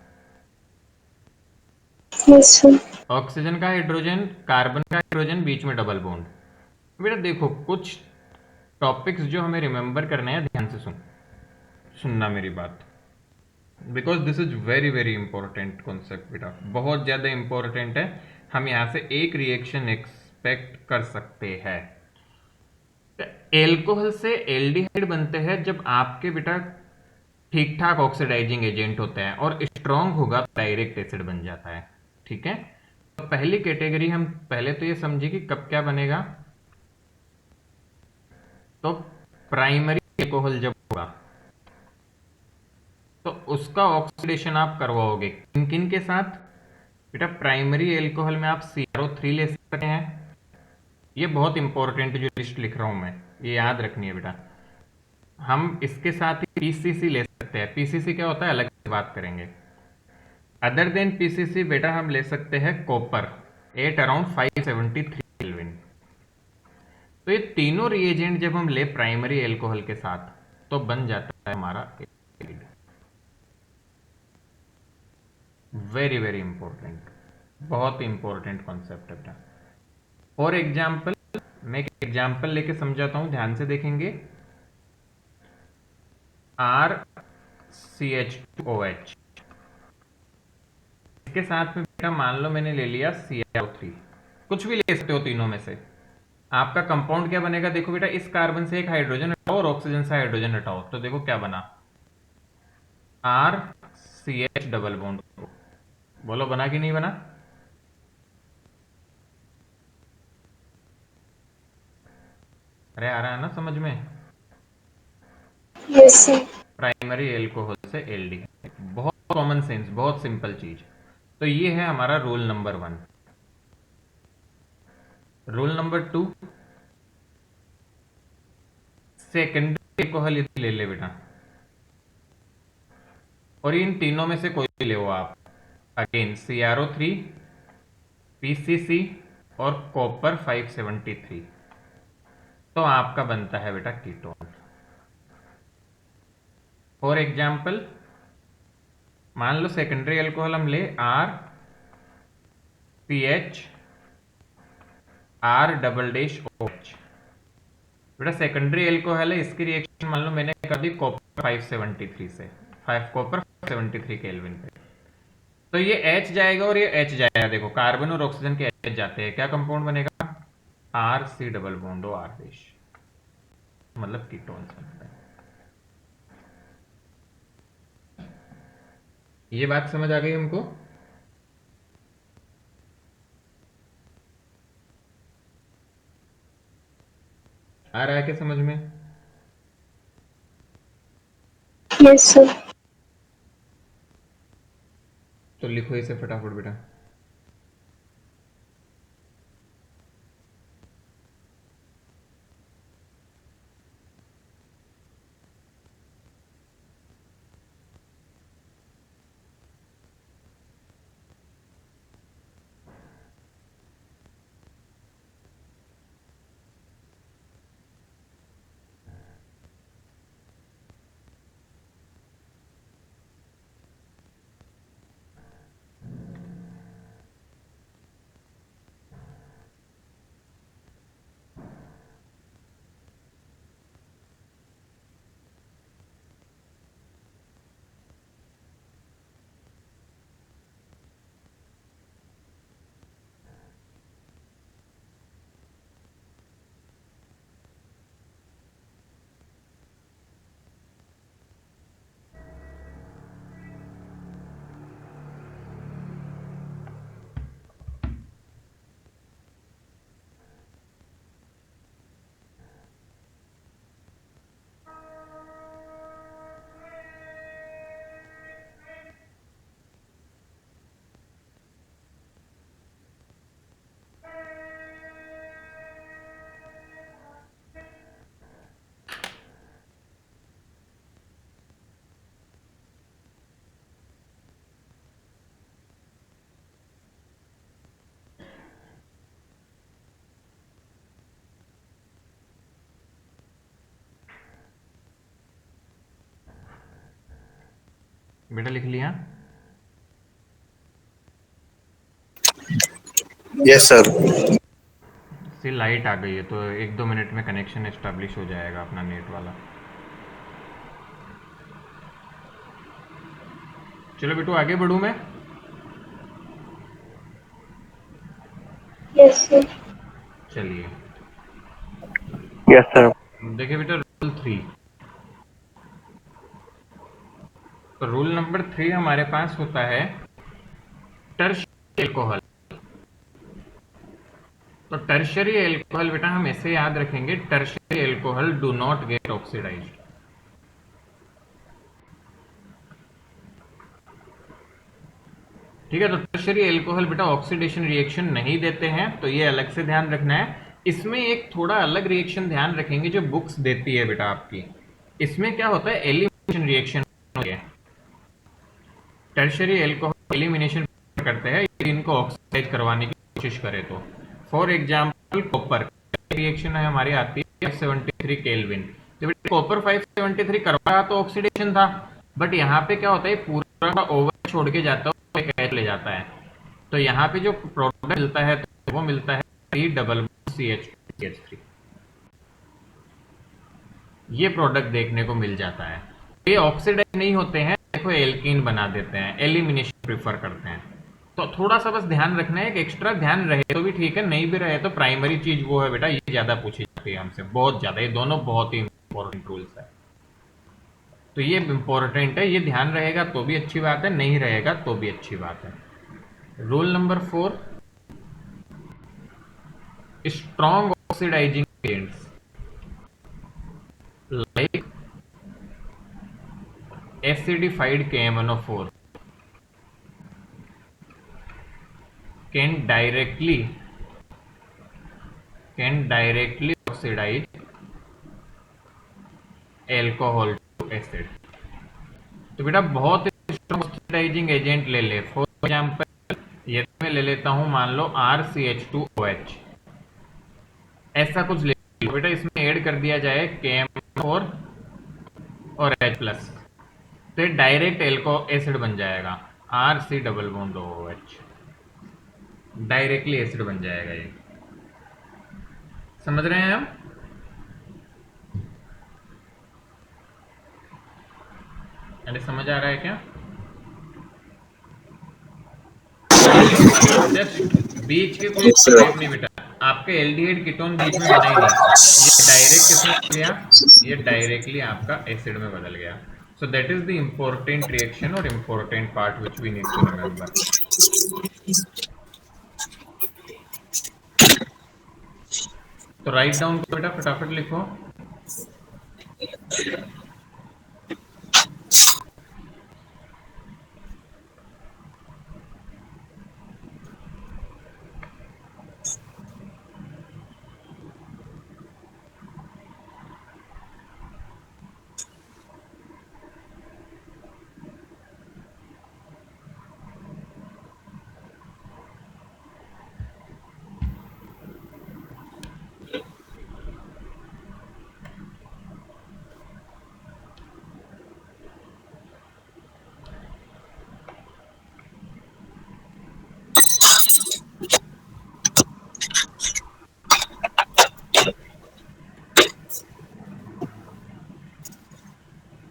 Yes, sir. ऑक्सीजन का हाइड्रोजन, कार्बन का हाइड्रोजन, बीच में डबल बॉन्ड। बेटा देखो, कुछ टॉपिक्स जो हमें रिमेंबर करने हैं, ध्यान से सुनना मेरी बात, because this is very very important concept बेटा, बहुत ज़्यादा इंपॉर्टेंट है। हम यहाँ से एक रिएक्शन एक्सपेक्ट कर सकते हैं। एल्कोहल से एल्डिहाइड बनते हैं जब आपके बेटा ठीक ठाक ऑक्सीडाइजिंग एजेंट होते हैं, और स्ट्रांग होगा तो डायरेक्ट एसिड बन जाता है। ठीक है, तो पहली कैटेगरी हम पहले तो ये समझे कि कब क्या बनेगा। तो प्राइमरी एल्कोहल जब होगा तो उसका ऑक्सीडेशन आप करवाओगे किन किन के साथ? बेटा प्राइमरी एल्कोहल में आप CrO3 ले सकते हैं। ये बहुत इंपॉर्टेंट जो लिस्ट लिख रहा हूं मैं, ये याद रखनी है बेटा। हम इसके साथ ही PCC ले सकते हैं। PCC क्या होता है अलग से बात करेंगे। अदर देन PCC बेटा हम ले सकते हैं कॉपर एट अराउंड 573 केल्विन। तो ये तीनों रिएजेंट जब हम ले प्राइमरी एल्कोहल के साथ तो बन जाता है हमारा एसिड। वेरी वेरी इंपॉर्टेंट, बहुत इंपॉर्टेंट कॉन्सेप्ट है बेटा। फॉर एग्जाम्पल, मैं एक एग्जाम्पल लेके समझाता हूं, ध्यान से देखेंगे। RCH2OH, इसके साथ में बेटा मान लो मैंने ले लिया CrO3, कुछ भी ले सकते हो तीनों में से। आपका कंपाउंड क्या बनेगा? देखो बेटा, इस कार्बन से एक हाइड्रोजन हटाओ और ऑक्सीजन से हाइड्रोजन हटाओ, तो देखो क्या बना, RCH डबल बॉन्ड। बोलो बना कि नहीं बना? अरे आ रहा है ना समझ में? Yes, sir. प्राइमरी एल्कोहल से एल्डिहाइड, बहुत कॉमन सेंस, बहुत सिंपल चीज। तो ये है हमारा rule number 1। Rule number 2, secondary alcohol ले ले बेटा, और इन तीनों में से कोई भी ले आप। अगेन CrO3, PCC और कॉपर 573, तो आपका बनता है बेटा कीटोन। फॉर एग्जाम्पल, मान लो सेकेंडरी एल्कोहल हम ले RCH R double dash OH, बेटा सेकेंडरी एल्कोहल है, इसकी रिएक्शन मान लो मैंने कर दी कॉपर 573 से, 5 कॉपर 573 केल्विन पे, तो ये H जाएगा और ये H जाएगा। देखो कार्बन और ऑक्सीजन के H जाते हैं, क्या कंपाउंड बनेगा? RC डबल बॉन्ड R देश, मतलब कीटोन्स बनता है। ये बात समझ आ गई हमको? आ रहा है क्या समझ में? Yes, sir. तो लिखो इसे फटाफट बेटा। बेटा लिख लिया? Yes sir. सी लाइट आ गई है तो 1-2 मिनट में कनेक्शन एस्टेब्लिश हो जाएगा अपना नेट वाला। चलो बेटू आगे बढ़ूं मैं? Yes, sir. चलिए यस सर। देखिए बेटा रूल 3, तो रूल नंबर 3 हमारे पास होता है टर्शियरी एल्कोहल। तो टर्शियरी एल्कोहल बेटा हम ऐसे याद रखेंगे, tertiary alcohol do not get oxidised. ठीक है, तो टर्शियरी एल्कोहल बेटा ऑक्सीडेशन रिएक्शन नहीं देते हैं, तो ये अलग से ध्यान रखना है। इसमें एक थोड़ा अलग रिएक्शन ध्यान रखेंगे जो बुक्स देती है बेटा आपकी। इसमें क्या होता है, एलिमिनेशन रिएक्शन होती है। टर्शियरी एल्कोहल एलिमिनेशन करते हैं इनको ऑक्सीडाइज करवाने की कोशिश करे तो। फॉर एग्जांपल कॉपर रिएक्शन है हमारी आती है 573 केल्विन, तो बेटा कॉपर 573 करवाया तो ऑक्सीडेशन था, बट यहाँ पे क्या होता है पूरा ओवर छोड़ के जाता है, एक ले जाता है, तो यहाँ पे जो प्रोडक्ट मिलता है तो वो मिलता है 3CH3। ये प्रोडक्ट देखने को मिल जाता है। ये ऑक्सीडाइज नहीं होते हैं, देखो एल्कीन बना देते हैं, एलिमिनेशन प्रेफर करते हैं। तो थोड़ा सा बस ध्यान रखना है, एक एक्स्ट्रा ध्यान रहे तो भी ठीक है, नहीं भी रहे तो प्राइमरी चीज वो है बेटा, ये ज्यादा पूछी जाती है हमसे, बहुत ज्यादा। ये दोनों बहुत ही इंपॉर्टेंट रूल्स है, तो ये इंपॉर्टेंट है, ये ध्यान रहेगा तो भी अच्छी बात है, नहीं रहेगा तो भी अच्छी बात है। Rule number 4, strong oxidising agents like acidified KMnO4 can directly oxidize alcohol to acid। तो बेटा बहुत स्ट्रॉन्ग ऑक्सीडाइजिंग एजेंट ले ले, फॉर एग्जांपल ये मैं ले लेता हूं, मान लो RCH2OH, ऐसा कुछ ले लो बेटा, इसमें ऐड कर दिया जाए KMnO4 और H+, तो ये डायरेक्ट एल्को एसिड बन जाएगा, RC double bond OH, directly acid बन जाएगा ये। समझ रहे हैं हम? अरे समझ आ रहा है क्या? जस्ट बीच के कोई Yes, sir. स्टेप नहीं बेटा, आपके एल्डिहाइड कीटोन बीच में बना ही नहीं, ये डायरेक्ट किसमें बदल गया, ये डायरेक्टली आपका एसिड में बदल गया. So that is the important reaction और important part which we need to remember. तो राइट डाउन को बेटा फटाफट लिखो.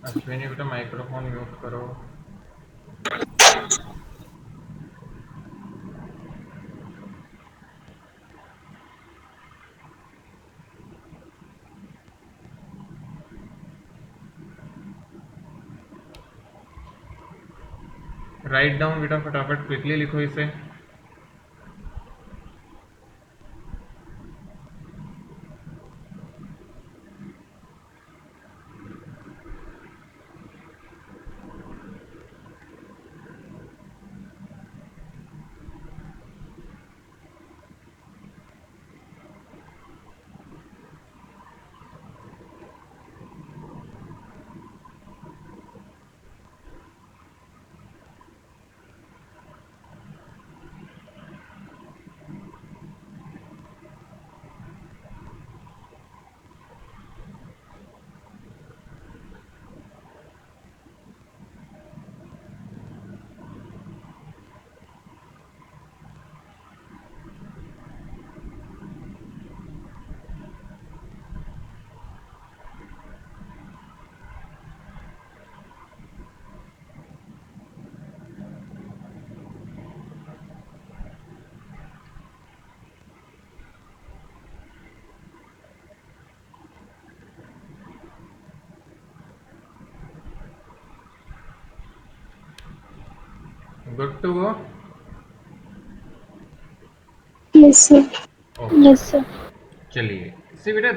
अश्विनी बेटा माइक्रोफोन म्यूट करो. राइट डाउन बेटा फटाफट क्विकली लिखो इसे. Good to go. Yes, sir. Okay. Yes, sir. चलिए इसे बेटा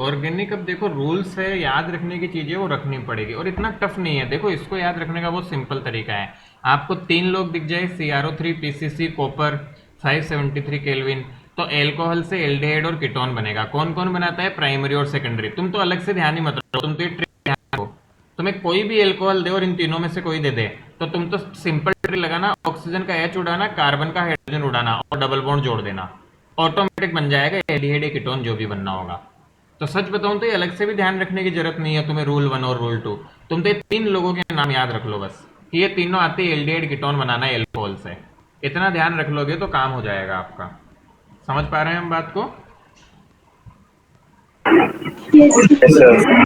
ऑर्गेनिक, अब देखो रूल्स है, याद रखने की चीजें वो रखनी पड़ेगी और इतना टफ नहीं है. देखो इसको याद रखने का बहुत सिंपल तरीका है. आपको 3 लोग दिख जाए, CrO3 PCC कॉपर 573 केल्विन, तो एल्कोहल से एल्डिहाइड और कीटोन बनेगा. कौन कौन बनाता है, प्राइमरी और सेकेंडरी. तुम तो अलग से ध्यान ही मत रखो, तुम तो ये ट्रिक ध्यान रखो. तुम्हें कोई भी एल्कोहल दे और इन तीनों में से कोई दे दे, तो तुम तो सिंपल ट्रिक लगाना, ऑक्सीजन का H उड़ाना, कार्बन का हाइड्रोजन उड़ाना और डबल बॉन्ड जोड़ देना, ऑटोमेटिक बन जाएगा एल्डिहाइड कीटोन जो भी बनना होगा. तो सच बताऊं तो ये अलग से भी ध्यान रखने की जरूरत नहीं है तुम्हें, रूल 1 और रूल 2. तुम तो ये 3 लोगों के नाम याद रख लो बस, कि ये तीनों आते हैं एल्डिहाइड कीटोन बनाना है एल्कोहल से. इतना ध्यान रख लोगे तो काम हो जाएगा आपका. समझ पा रहे हैं हम बात को? Yes, sir. Yes, sir.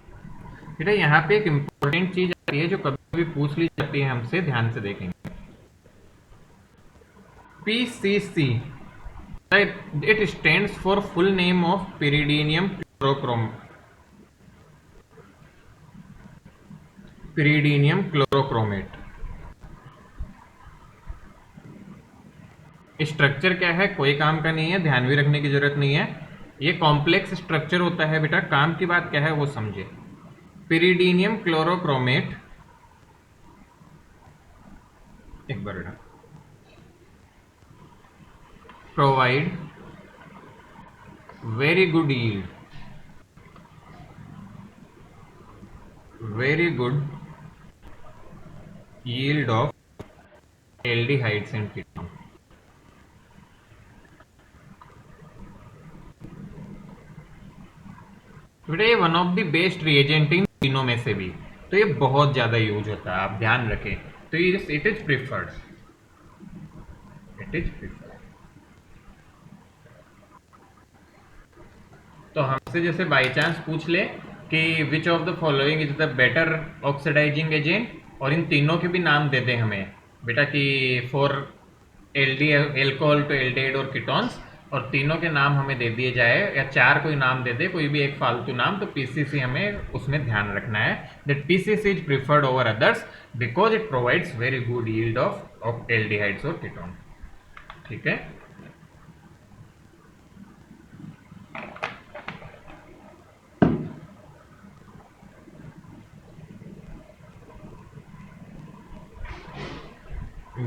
बेटा यहाँ पे एक इम्पोर्टेंट चीज आती है जो कभी भी पूछ ली जाती है हमसे, ध्यान से देखेंगे. PCC, it stands for full name of pyridinium chlorochromate. Structure क्या है, कोई काम का नहीं है, ध्यान भी रखने की जरूरत नहीं है. ये कॉम्प्लेक्स स्ट्रक्चर होता है बेटा, काम की बात क्या है वो समझे. pyridinium chlorochromate, एक बार बेटा, provide very good yield of aldehydes and ketone. बेटा ये one of the best reagent in तीनों में से भी, तो ये बहुत ज्यादा यूज होता है, आप ध्यान रखें. तो ये इट इज प्रिफर्ड. तो हमसे जैसे बाई चांस पूछ ले कि which of the following is the better oxidising agent और इन तीनों के भी नाम दे दें हमें बेटा कि फॉर एल्डी एल्कोहल टू एल्डिहाइड और कीटोन्स, और तीनों के नाम हमें दे दिए जाए या चार कोई नाम दे दे, कोई भी एक फालतू नाम, तो पीसीसी हमें उसमें ध्यान रखना है that PCC is preferred over others because it provides very good yield of aldehydes और कीटोन। ठीक है,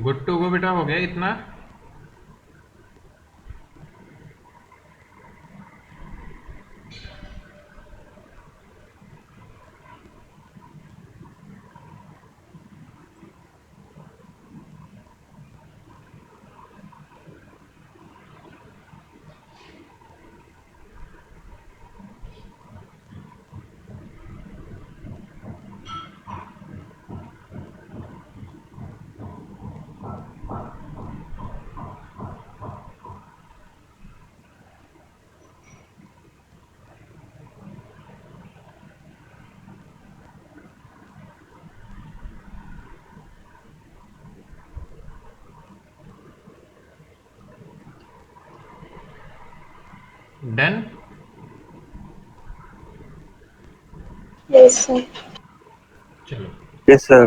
गुड टू गो बेटा, हो गया इतना। डन। Yes, sir. चलो, Yes, sir.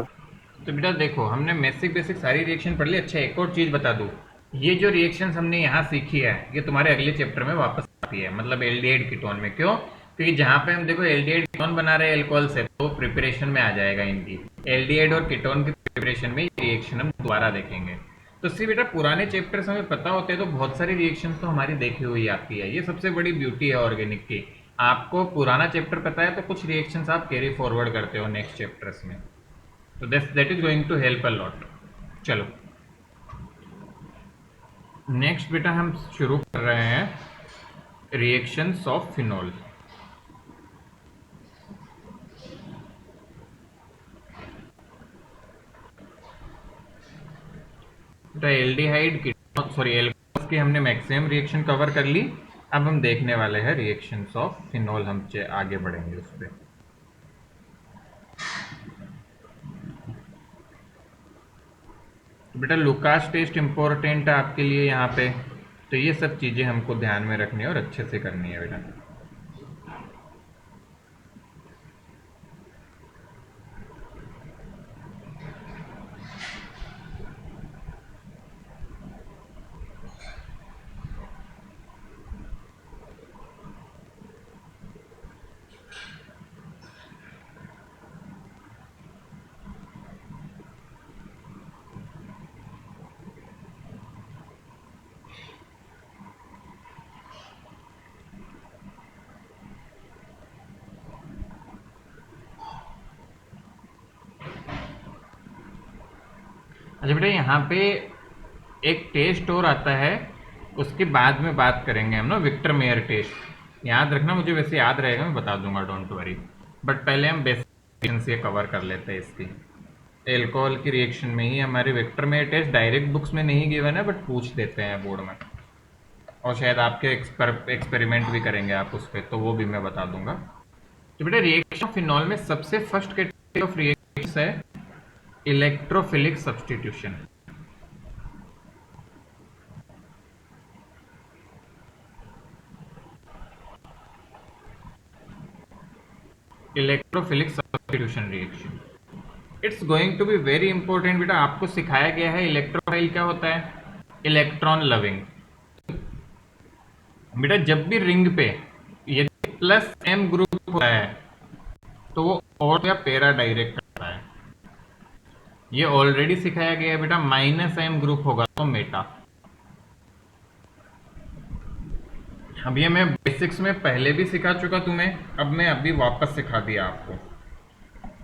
तो बेटा देखो हमने बेसिक बेसिक सारी रिएक्शन पढ़ ली। अच्छा, एक और चीज बता दूं, ये जो रिएक्शंस हमने यहाँ सीखी है ये तुम्हारे अगले चैप्टर में वापस आती है, मतलब एल्डिहाइड कीटोन में। क्यों? क्योंकि जहाँ पे हम देखो एल्डिहाइड कीटोन बना रहे हैं एल्कोहल से, तो प्रिपरेशन में आ जाएगा इनकी एल्डिहाइड और कीटोन की प्रिपरेशन में रिएक्शन हम दोबारा देखेंगे। तो इससे बेटा पुराने चैप्टर्स हमें पता होते हैं तो बहुत सारी रिएक्शन तो हमारी देखी हुई आती है। ये सबसे बड़ी ब्यूटी है ऑर्गेनिक की, आपको पुराना चैप्टर पता है तो कुछ रिएक्शंस आप कैरी फॉरवर्ड करते हो नेक्स्ट चैप्टर्स में, तो that is going to help a lot. चलो नेक्स्ट बेटा हम शुरू कर रहे हैं रिएक्शंस ऑफ फिनॉल। बेटा एल्डिहाइड की सॉरी एल्कोहल्स की हमने मैक्सिमम रिएक्शन कवर कर ली। अब हम देखने वाले हैं रिएक्शंस ऑफ फिनॉल, हम आगे बढ़ेंगे उस पर। तो बेटा लुकास टेस्ट इंपॉर्टेंट है आपके लिए यहाँ पे, तो ये सब चीज़ें हमको ध्यान में रखनी है और अच्छे से करनी है बेटा। अच्छा बेटा यहाँ पे एक टेस्ट और आता है, उसके बाद में बात करेंगे हम ना, विक्टर मेयर टेस्ट। याद रखना, मुझे वैसे याद रहेगा, मैं बता दूंगा, डोंट वरी। बट पहले हम बेसिक से कवर कर लेते हैं इसकी। एल्कोहल की रिएक्शन में ही हमारे Victor Meyer test direct books में नहीं गिवन है, बट पूछ देते हैं बोर्ड में, और शायद आपके एक्सपेरिमेंट भी करेंगे आप उस पर, तो वो भी मैं बता दूंगा। तो बेटा रिएक्शन ऑफ फिनॉल में सबसे फर्स्ट कैटेगरी ऑफ रिएक्शन है electrophilic substitution. Electrophilic substitution reaction, it's going to be very important बेटा। आपको सिखाया गया है इलेक्ट्रोफाइल क्या होता है, इलेक्ट्रॉन लविंग। बेटा जब भी रिंग पे यदि प्लस एम ग्रुप होता है तो वो और या पेरा डायरेक्ट करता है। ये ऑलरेडी सिखाया गया है बेटा, माइनस एम ग्रुप होगा तो मेटा। अब ये मैं बेसिक्स में पहले भी सिखा चुका तुम्हें, अब मैं अभी वापस सिखा दिया आपको।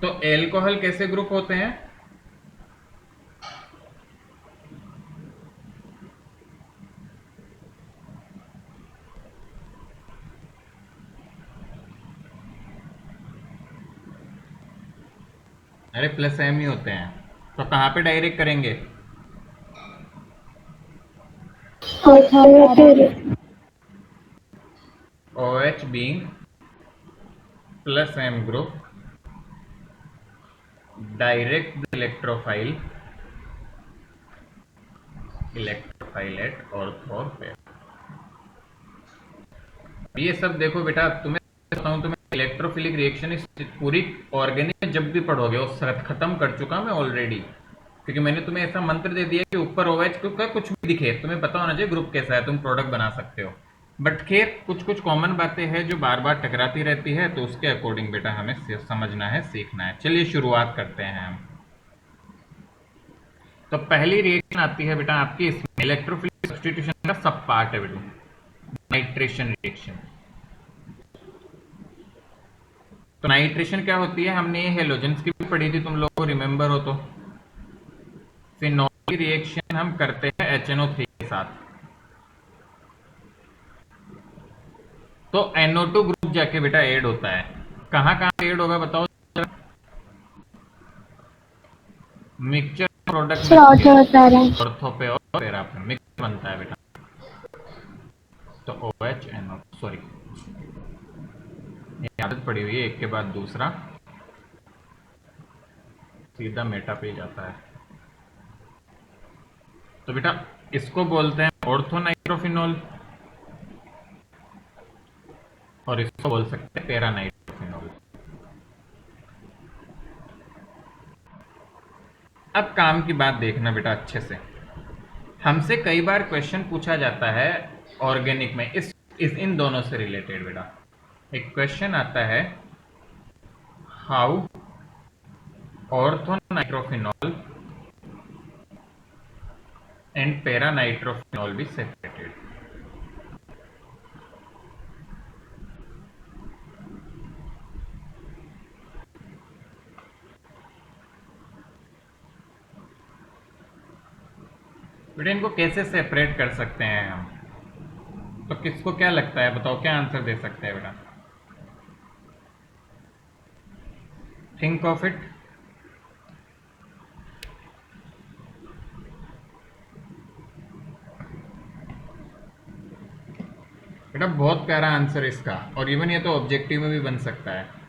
तो एल्कोहल कैसे ग्रुप होते हैं, अरे प्लस एम ही होते हैं, तो कहाँ पे डायरेक्ट करेंगे, OH being plus M group direct electrophile at ortho para. ये सब देखो बेटा, तुम्हें बताऊं, तुम्हें इलेक्ट्रोफिलिक रिएक्शन इस पूरी ऑर्गेनिक में जब भी पढ़ोगे वो खत्म कर चुका मैं ऑलरेडी, क्योंकि मैंने तुम्हें ऐसा मंत्र दे दिया कि ऊपर OH का कुछ भी दिखे तुम्हें पता होना चाहिए ग्रुप कैसा है, तुम प्रोडक्ट बना सकते हो। बट खैर कुछ कुछ कॉमन बातें हैं जो बार बार टकराती रहती है, तो उसके अकॉर्डिंग बेटा हमें समझना है, सीखना है। चलिए शुरुआत करते हैं हम। तो पहली रिएक्शन आती है बेटा आपकी इसमें, इलेक्ट्रोफिलिक सब्स्टिट्यूशन का सब पार्ट है बेटा, नाइट्रेशन रिएक्शन। तो नाइट्रेशन क्या होती है, हमने ये हेलोजेंस की भी पढ़ी थी, तुम लोगों को रिमेंबर हो तो। फिनॉल की रिएक्शन हम करते हैं HNO3 के साथ, तो NO2 ग्रुप जाके बेटा ऐड होता है। कहां कहां ऐड होगा बताओ, मिक्सचर प्रोडक्ट में ऑर्थो पे और पैरा पे मिक्स बनता है बेटा, तो OH NO, सॉरी ये आदत पड़ी हुई है, एक के बाद दूसरा सीधा मेटा पे ही जाता है। तो बेटा इसको बोलते हैं ऑर्थो नाइट्रोफिनॉल और इसको बोल सकते हैं पैरा नाइट्रोफिनॉल। अब काम की बात देखना बेटा अच्छे से, हमसे कई बार क्वेश्चन पूछा जाता है ऑर्गेनिक में इन दोनों से रिलेटेड बेटा। एक क्वेश्चन आता है, how ortho nitrophenol and para nitrophenol be separated. बेटा इनको कैसे सेपरेट कर सकते हैं हम, तो किसको क्या लगता है बताओ, क्या आंसर दे सकते हैं बेटा, थिंक ऑफ इट। बेटा बहुत प्यारा आंसर इसका, और इवन ये तो ऑब्जेक्टिव में भी बन सकता है।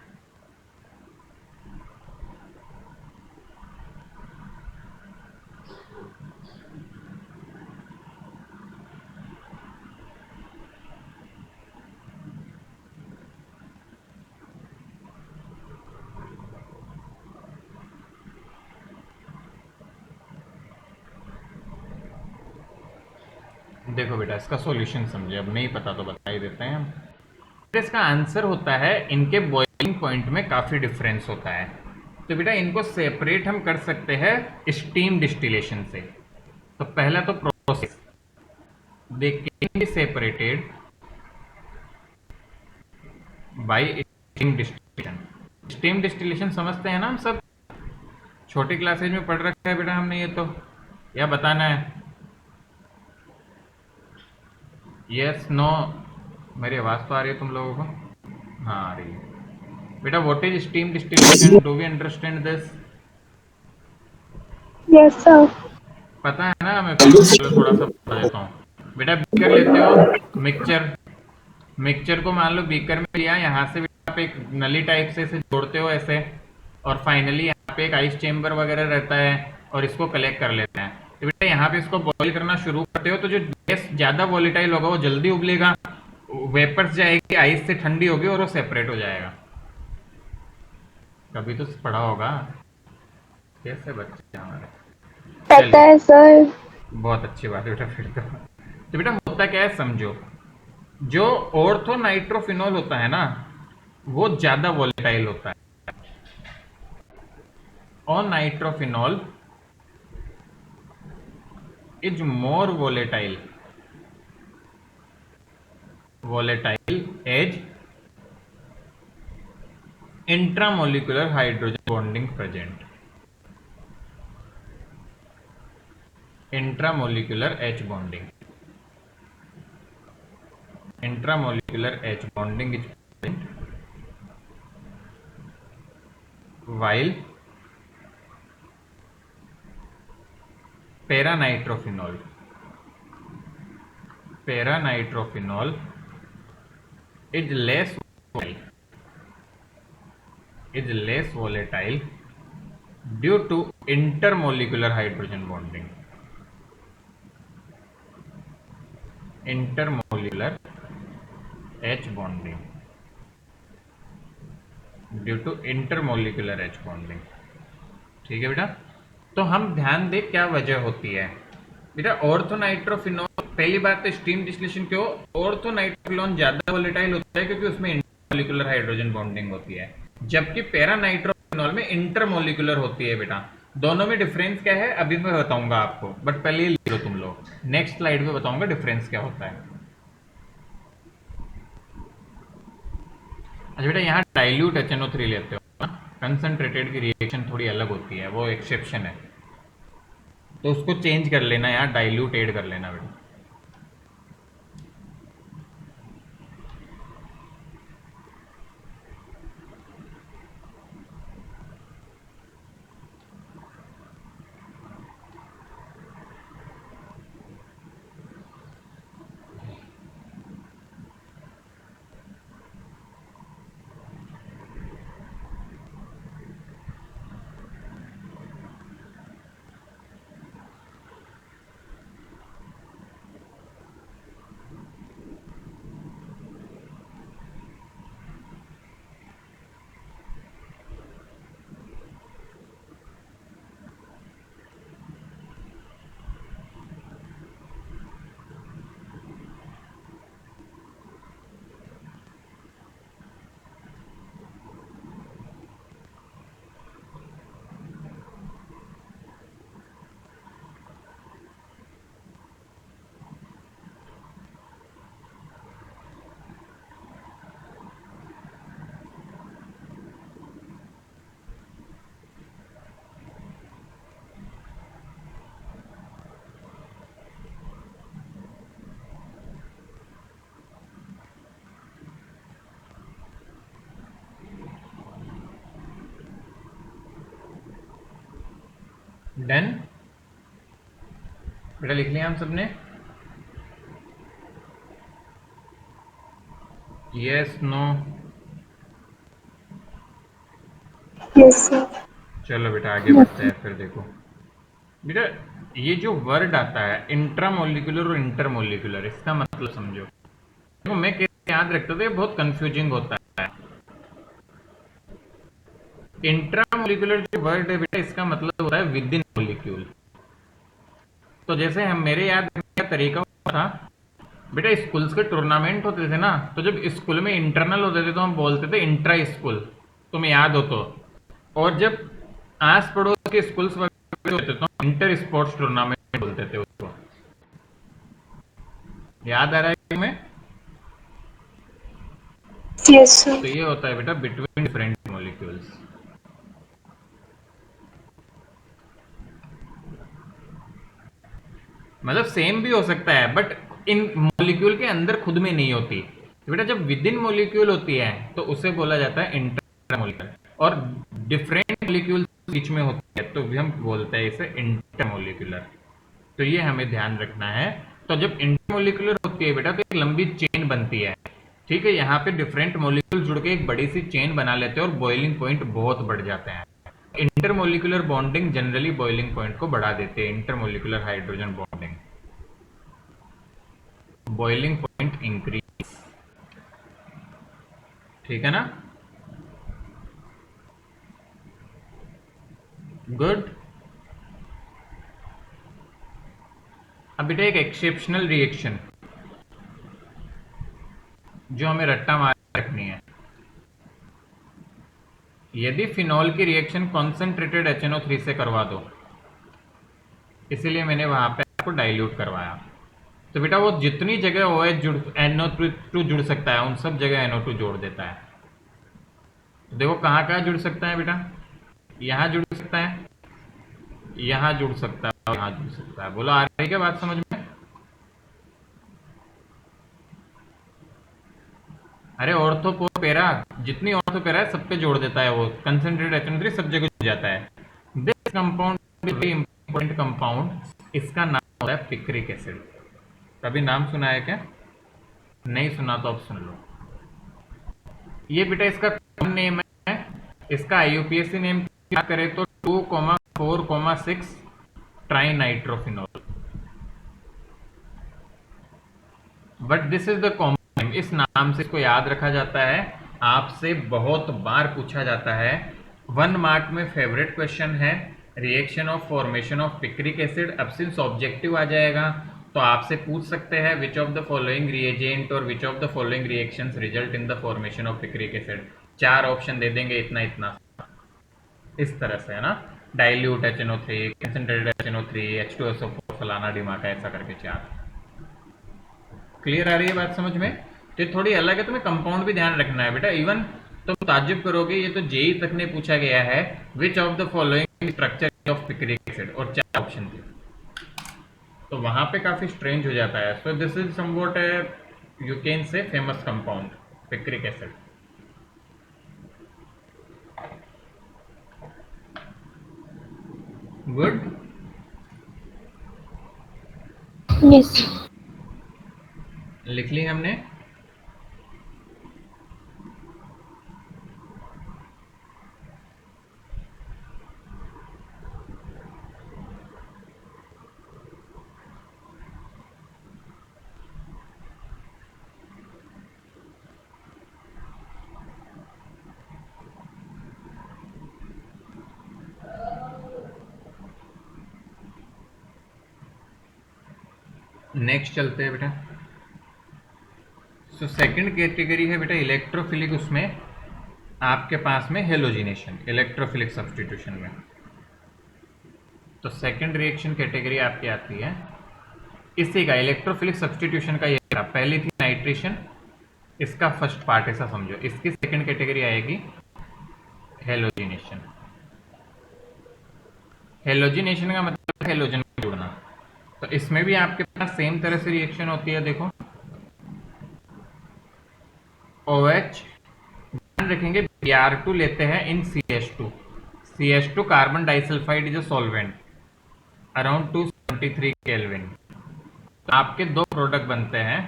देखो बेटा इसका सॉल्यूशन समझे, अब नहीं पता तो बता ही देते हैं हम। इसका आंसर होता है, इनके बॉइलिंग पॉइंट में काफ़ी डिफरेंस होता है, तो बेटा इनको सेपरेट हम कर सकते हैं स्टीम डिस्टिलेशन से। तो पहला तो process, they can be separated by steam distillation. Steam distillation समझते हैं ना हम सब, छोटी क्लासेज में पढ़ रखा है बेटा हमने ये तो, या बताना है यस नो। मेरी आवाज़ तो आ रही है तुम लोगों को, हाँ आ रही है बेटा। What is steam distillation, do we understand this? Yes, sir. पता है ना, मैं फिर थोड़ा सा बता देता हूँ बेटा। बीकर लेते हो, मिक्सचर को मान लो बीकर में लिया, यहाँ से भी आप एक नली टाइप से इसे जोड़ते हो ऐसे, और फाइनली यहाँ पे एक आइस चेम्बर वगैरह रहता है और इसको कलेक्ट कर लेते हैं। तो बेटा यहाँ पे इसको बॉईल करना शुरू करते हो, तो जो गैस ज़्यादा वॉलेटाइल होगा वो जल्दी उबलेगा, वेपर्स जाएगी, आइस से ठंडी होगी और वो सेपरेट हो जाएगा। कभी तो पढ़ा होगा, कैसे बच्चे हमारे। पता है सर। बहुत अच्छी बात है बेटा फिर तो बेटा होता क्या है समझो, जो ऑर्थो नाइट्रोफिनॉल होता है ना वो ज्यादा वोलेटाइल होता है, और nitrophenol is more volatile as intramolecular hydrogen bonding present. Intramolecular H bonding, intramolecular H bonding is present while paranitrophenol is less volatile due to intermolecular hydrogen bonding, intermolecular H bonding, due to intermolecular H bonding. ठीक है बेटा, तो हम ध्यान दें क्या वजह होती है बेटा। ऑर्थोनाइट्रोफिनॉल, पहली बात तो स्टीम डिस्टिलेशन क्यों, ऑर्थोनाइट्रोफिनॉल ज्यादा वोलेटाइल होता है क्योंकि उसमें इंटरमोलिकुलर हाइड्रोजन बॉन्डिंग होती है, जबकि पैरानाइट्रोफिनॉल में इंटरमोलिकुलर होती है बेटा। दोनों में डिफरेंस क्या है अभी मैं बताऊंगा आपको, बट पहले ही लिख लो तुम लोग, नेक्स्ट स्लाइड में बताऊंगा डिफरेंस क्या होता है। अच्छा बेटा, यहाँ डाइल्यूट HNO3 लेते हो, कंसंट्रेटेड की रिएक्शन थोड़ी अलग होती है, वो एक्सेप्शन है, तो उसको चेंज कर लेना, यहाँ डाइल्यूट ऐड कर लेना बेटा। डन बेटा, लिख लिया हम सबने, यस नो। Yes, sir. चलो बेटा आगे बढ़ते हैं, फिर देखो बेटा, ये जो वर्ड आता है इंट्रामोलिकुलर और इंटरमोलिकुलर, इसका मतलब समझो। देखो मैं कैसे याद रखता था, ये बहुत कंफ्यूजिंग होता है। इंट्रामोलिकुलर जो वर्ड है बेटा, इसका मतलब होता है विद इन मोलिक्यूल। तो जैसे हम, मेरे याद रखने का तरीका था बेटा, स्कूल्स के टूर्नामेंट होते थे ना, तो जब स्कूल में इंटरनल होते थे तो हम बोलते थे इंट्रा स्कूल, तुम्हें याद हो तो। और जब आस पड़ोस के स्कूल्स वगैरह होते थे तो इंटर स्पोर्ट्स टूर्नामेंट बोलते थे उसको। याद आ रहा है तुम्हें? Yes, sir. तो ये होता है बेटा बिटवीन डिफरेंट मॉलिक्यूल्स। मतलब सेम भी हो सकता है बट इन मॉलिक्यूल के अंदर खुद में नहीं होती। तो बेटा जब विद इन मॉलिक्यूल होती है तो उसे बोला जाता है इंटरमोलिकुलर, और डिफरेंट मॉलिक्यूल बीच में होती है तो भी हम बोलते हैं इसे इंटरमोलिकुलर। तो ये हमें ध्यान रखना है। तो जब इंटरमोलिकुलर होती है बेटा तो एक लंबी चेन बनती है, ठीक है, यहाँ पे डिफरेंट मॉलिक्यूल जुड़ के एक बड़ी सी चेन बना लेते हैं और बॉइलिंग पॉइंट बहुत बढ़ जाते हैं। Intermolecular bonding generally boiling point को बढ़ा देते हैं, intermolecular hydrogen bonding, boiling point increase. ठीक है ना, गुड। अब बेटा एक एक्सेप्शनल रिएक्शन जो हमें रट्टा मार रखनी है, यदि फिनॉल की रिएक्शन कॉन्सेंट्रेटेड HNO3 से करवा दो, इसीलिए मैंने वहां पे आपको डाइल्यूट करवाया, तो बेटा वो जितनी जगह OH जुड़ NO2 जुड़ सकता है उन सब जगह NO2 जोड़ देता है। तो देखो कहाँ कहाँ जुड़ सकता है बेटा, यहाँ जुड़ सकता है, यहाँ जुड़ सकता है, यहाँ जुड़ सकता है। बोलो आ रही है क्या बात समझ में? अरे ऑर्थोपोरा, जितनी ऑर्थोपेरा है सब पे जोड़ देता है वो, कंसंट्रेटेड HNO3 सब जगह जुड़ जाता है। This compound very important compound, इसका नाम होता है पिक्रिक एसिड। कभी नाम सुना है क्या? नहीं सुना तो अब सुन लो। ये बेटा इसका कॉमन नेम है, इसका IUPAC नेम क्या करे तो 2,4,6 trinitrophenol. But this is the common, इस नाम से इसको याद रखा जाता है। आपसे बहुत बार पूछा जाता है, 1 मार्क में फेवरेट क्वेश्चन है, reaction of formation of picric acid. अब सिंस ऑब्जेक्टिव आ जाएगा तो आपसे पूछ सकते हैं which of the following reagent और which of the following reactions result in the formation of picric acid. 4 option दे देंगे, इतना इतना इस तरह से, है ना। Dilute HNO3, concentrated HNO3, H2SO4, फलाना डिमाका, ऐसा करके 4। क्लियर आ रही है बात समझ में? तो ये थोड़ी अलग है, तुम्हें कंपाउंड भी ध्यान रखना है बेटा। इवन तुम ताज्जुब करोगे, ये तो जेई तक ने पूछा गया है, विच of the following structure of picric acid, और 4 ऑप्शन थे, तो वहां पे काफी स्ट्रेंज हो जाता है। So this is somewhat you can say famous compound picric acid. Good. Yes. लिख ली हमने। नेक्स्ट चलते हैं बेटा। सो सेकंड कैटेगरी है बेटा इलेक्ट्रोफिलिक, उसमें आपके पास में हेलोजिनेशन, इलेक्ट्रोफिलिक सब्स्टिट्यूशन में। तो सेकंड रिएक्शन कैटेगरी आपकी आती है इसी का, इलेक्ट्रोफिलिक सब्स्टिट्यूशन का। ये था, पहली थी नाइट्रेशन, इसका फर्स्ट पार्ट ऐसा समझो। इसकी सेकंड कैटेगरी आएगी हेलोजिनेशन। हेलोजिनेशन का मतलब हेलोजन जुड़ना। तो इसमें भी आपके पास सेम तरह से रिएक्शन होती है। देखो OH, ध्यान रखेंगे Br2 लेते हैं इन CH2। CH2 carbon disulphide is a solvent around 273 kelvin. तो आपके 2 प्रोडक्ट बनते हैं।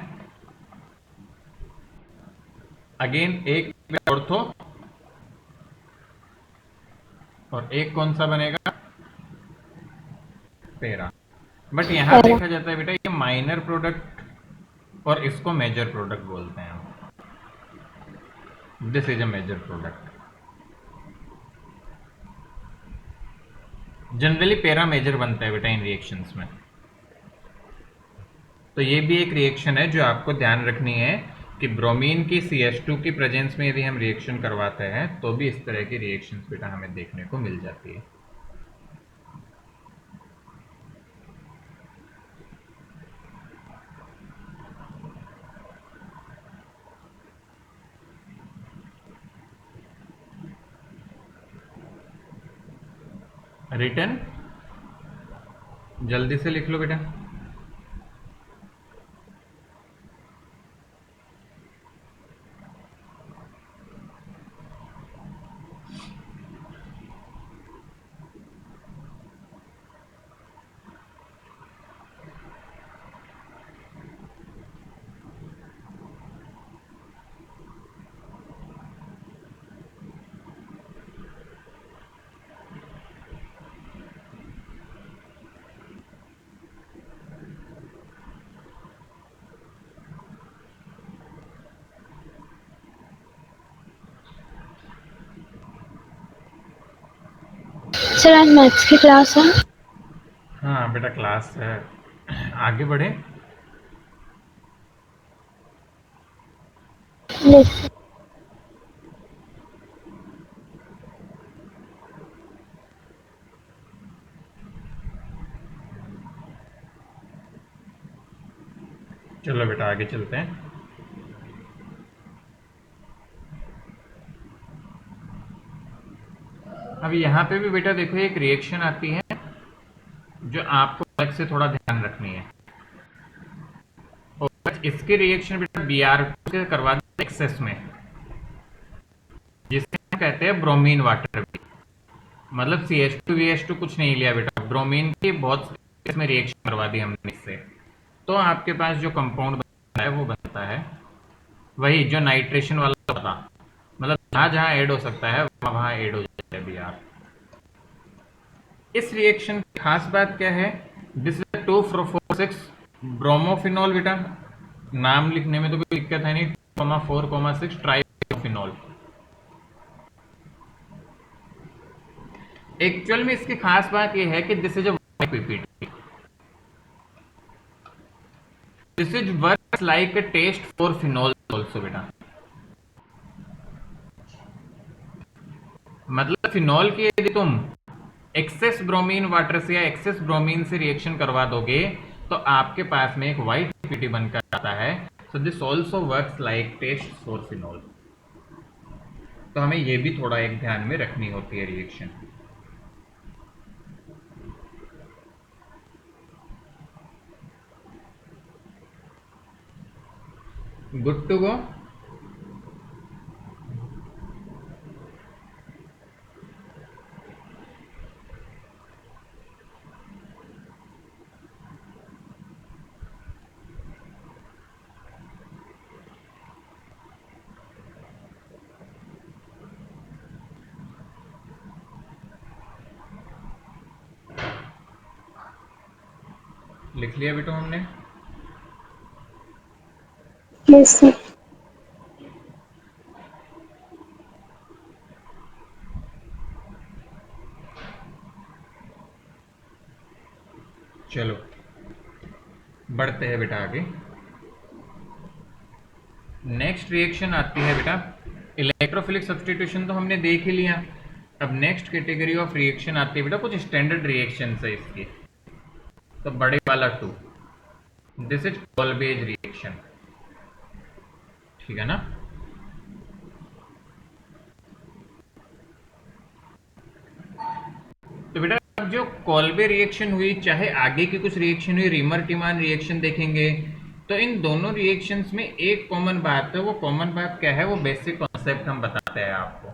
अगेन एक ऑर्थो और एक कौन सा बनेगा, पैरा। बट यहां देखा जाता है बेटा ये माइनर प्रोडक्ट और इसको मेजर प्रोडक्ट बोलते हैं हम। This is a major product. Generally para major बनता है बेटा इन रिएक्शंस में। तो ये भी एक रिएक्शन है जो आपको ध्यान रखनी है कि ब्रोमीन की CH2 की प्रेजेंस में यदि हम रिएक्शन करवाते हैं तो भी इस तरह की रिएक्शंस बेटा हमें देखने को मिल जाती है। रिटर्न जल्दी से लिख लो बेटा। सर आज मैथ्स की क्लास है। हाँ बेटा क्लास है, आगे बढ़े। Yes. चलो बेटा आगे चलते हैं। अब यहाँ पे भी बेटा देखो एक रिएक्शन आती है जो आपको अलग से थोड़ा ध्यान रखनी है। और इसकी रिएक्शन बेटा Br2 से करवा दें एक्सेस में, जिसे हम कहते हैं ब्रोमीन वाटर। मतलब CH2VH2 कुछ नहीं लिया बेटा, ब्रोमीन की बहुत इसमें रिएक्शन करवा दी हमने इससे। तो आपके पास जो कंपाउंड बनता है वो बनता है वही जो नाइट्रेशन वाला था। मतलब जहाँ जहाँ ऐड हो सकता है वहाँ ऐड हो जाता है Br। इस रिएक्शन की खास बात क्या है? दिस इज 2,4,6 ब्रोमोफिनॉल बेटा, नाम लिखने में तो कोई दिक्कत है नहीं, 4,6 ट्राइफिनॉल। एक्चुअल में इसकी खास बात यह है कि this is a PPT, this is works like a test for phenol also बेटा। मतलब फिनॉल की यदि तुम एक्सेस ब्रोमीन वाटर से या एक्सेस ब्रोमीन से रिएक्शन करवा दोगे तो आपके पास में एक व्हाइट पीपीटी बनकर आता है। So this also works like test for phenol. तो हमें यह भी थोड़ा एक ध्यान में रखनी होती है रिएक्शन। गुड टू गो। लिख लिया बेटा हमने। Yes, sir. चलो बढ़ते हैं बेटा आगे। नेक्स्ट रिएक्शन आती है बेटा इलेक्ट्रोफिलिक सब्स्टिट्यूशन, तो हमने देख ही लिया। अब नेक्स्ट कैटेगरी ऑफ रिएक्शन आती है बेटा कुछ स्टैंडर्ड रिएक्शन है इसकी। तो बड़े वाला 2, दिस इज कॉल्बेज रिएक्शन, ठीक है ना। तो बेटा अब जो कॉल्बे रिएक्शन हुई, चाहे आगे की कुछ रिएक्शन हुई, रीमर टिमान रिएक्शन देखेंगे, तो इन दोनों रिएक्शंस में एक कॉमन बात है। वो कॉमन बात क्या है? वो बेसिक कॉन्सेप्ट हम बताते हैं आपको।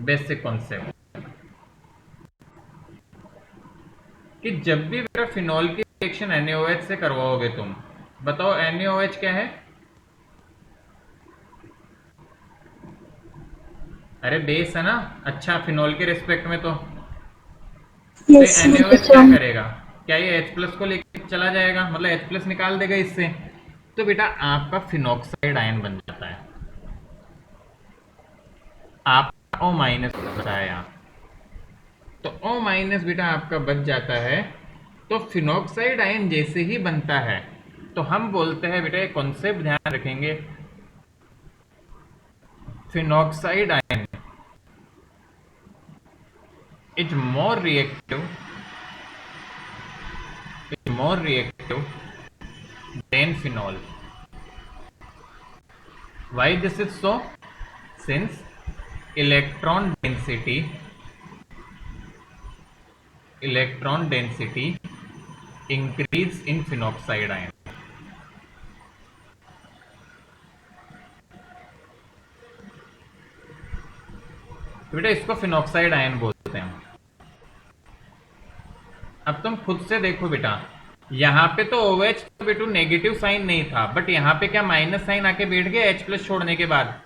बेसिक कॉन्सेप्ट कि जब भी बेटा फिनॉल की रिएक्शन NaOH से करवाओगे तुम, बताओ NaOH क्या है? अरे बेस है ना। अच्छा, फिनॉल के रिस्पेक्ट में तो Yes, NaOH क्या sir. करेगा? क्या ये H+ को लेकर चला जाएगा, मतलब H+ निकाल देगा इससे? तो बेटा आपका फिनॉक्साइड आयन बन जाता है, आपका O- बचा है यहाँ। तो O- बेटा आपका बच जाता है। तो फिनॉक्साइड आयन जैसे ही बनता है तो हम बोलते हैं बेटा, एक कॉन्सेप्ट ध्यान रखेंगे, phenoxide ion is more reactive than phenol. Why this is so? Since electron density increase in phenoxide ion. तो बेटा इसको फिनॉक्साइड आयन बोलते हैं। अब तुम खुद से देखो बेटा, यहाँ पे तो OH तो बेटू नेगेटिव साइन नहीं था, बट यहाँ पे क्या माइनस साइन आके बैठ गया H+ छोड़ने के बाद।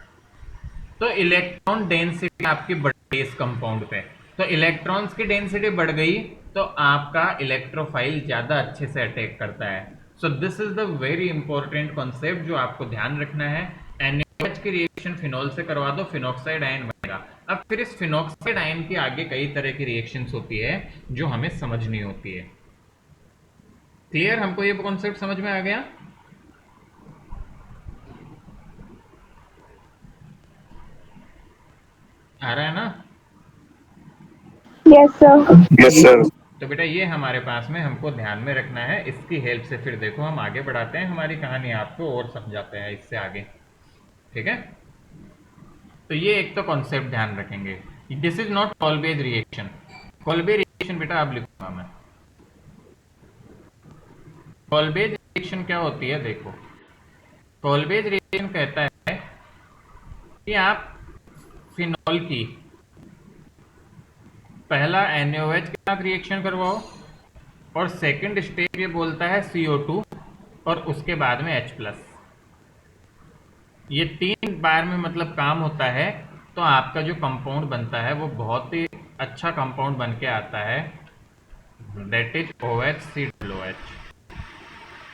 तो इलेक्ट्रॉन डेंसिटी आपकी बढ़ गई इस कंपाउंड पे। तो इलेक्ट्रॉन्स की डेंसिटी बढ़ गई तो आपका इलेक्ट्रोफाइल ज्यादा अच्छे से अटैक करता है। So this is the very important concept जो आपको ध्यान रखना है। NaOH की रिएक्शन फिनॉल से करवा दो, फिनॉक्साइड आयन बनेगा। अब फिर इस फिनॉक्साइड आयन की आगे कई तरह की रिएक्शंस होती है जो हमें समझनी होती है। क्लियर? हमको ये कॉन्सेप्ट समझ में आ गया? आ रहा है ना? Yes, sir. Yes, sir. तो बेटा ये हमारे पास में हमको ध्यान में रखना है। इसकी हेल्प से फिर देखो हम आगे बढ़ाते हैं हमारी कहानी, आपको और समझाते हैं इससे आगे, ठीक है। तो ये एक तो कॉन्सेप्ट ध्यान रखेंगे, this is not Kolbe's reaction. Kolbe's reaction बेटा अब लिखूंगा मैं। कॉल्बेज रिएक्शन क्या होती है? देखो, कॉल्बेज रिएक्शन कहता है कि आप फिनॉल की पहला NaOH के साथ रिएक्शन करवाओ और सेकंड स्टेज ये बोलता है CO2 और उसके बाद में H+। ये 3 बार में मतलब काम होता है तो आपका जो कंपाउंड बनता है वो बहुत ही अच्छा कंपाउंड बन के आता है, दैट इज OHCOOH।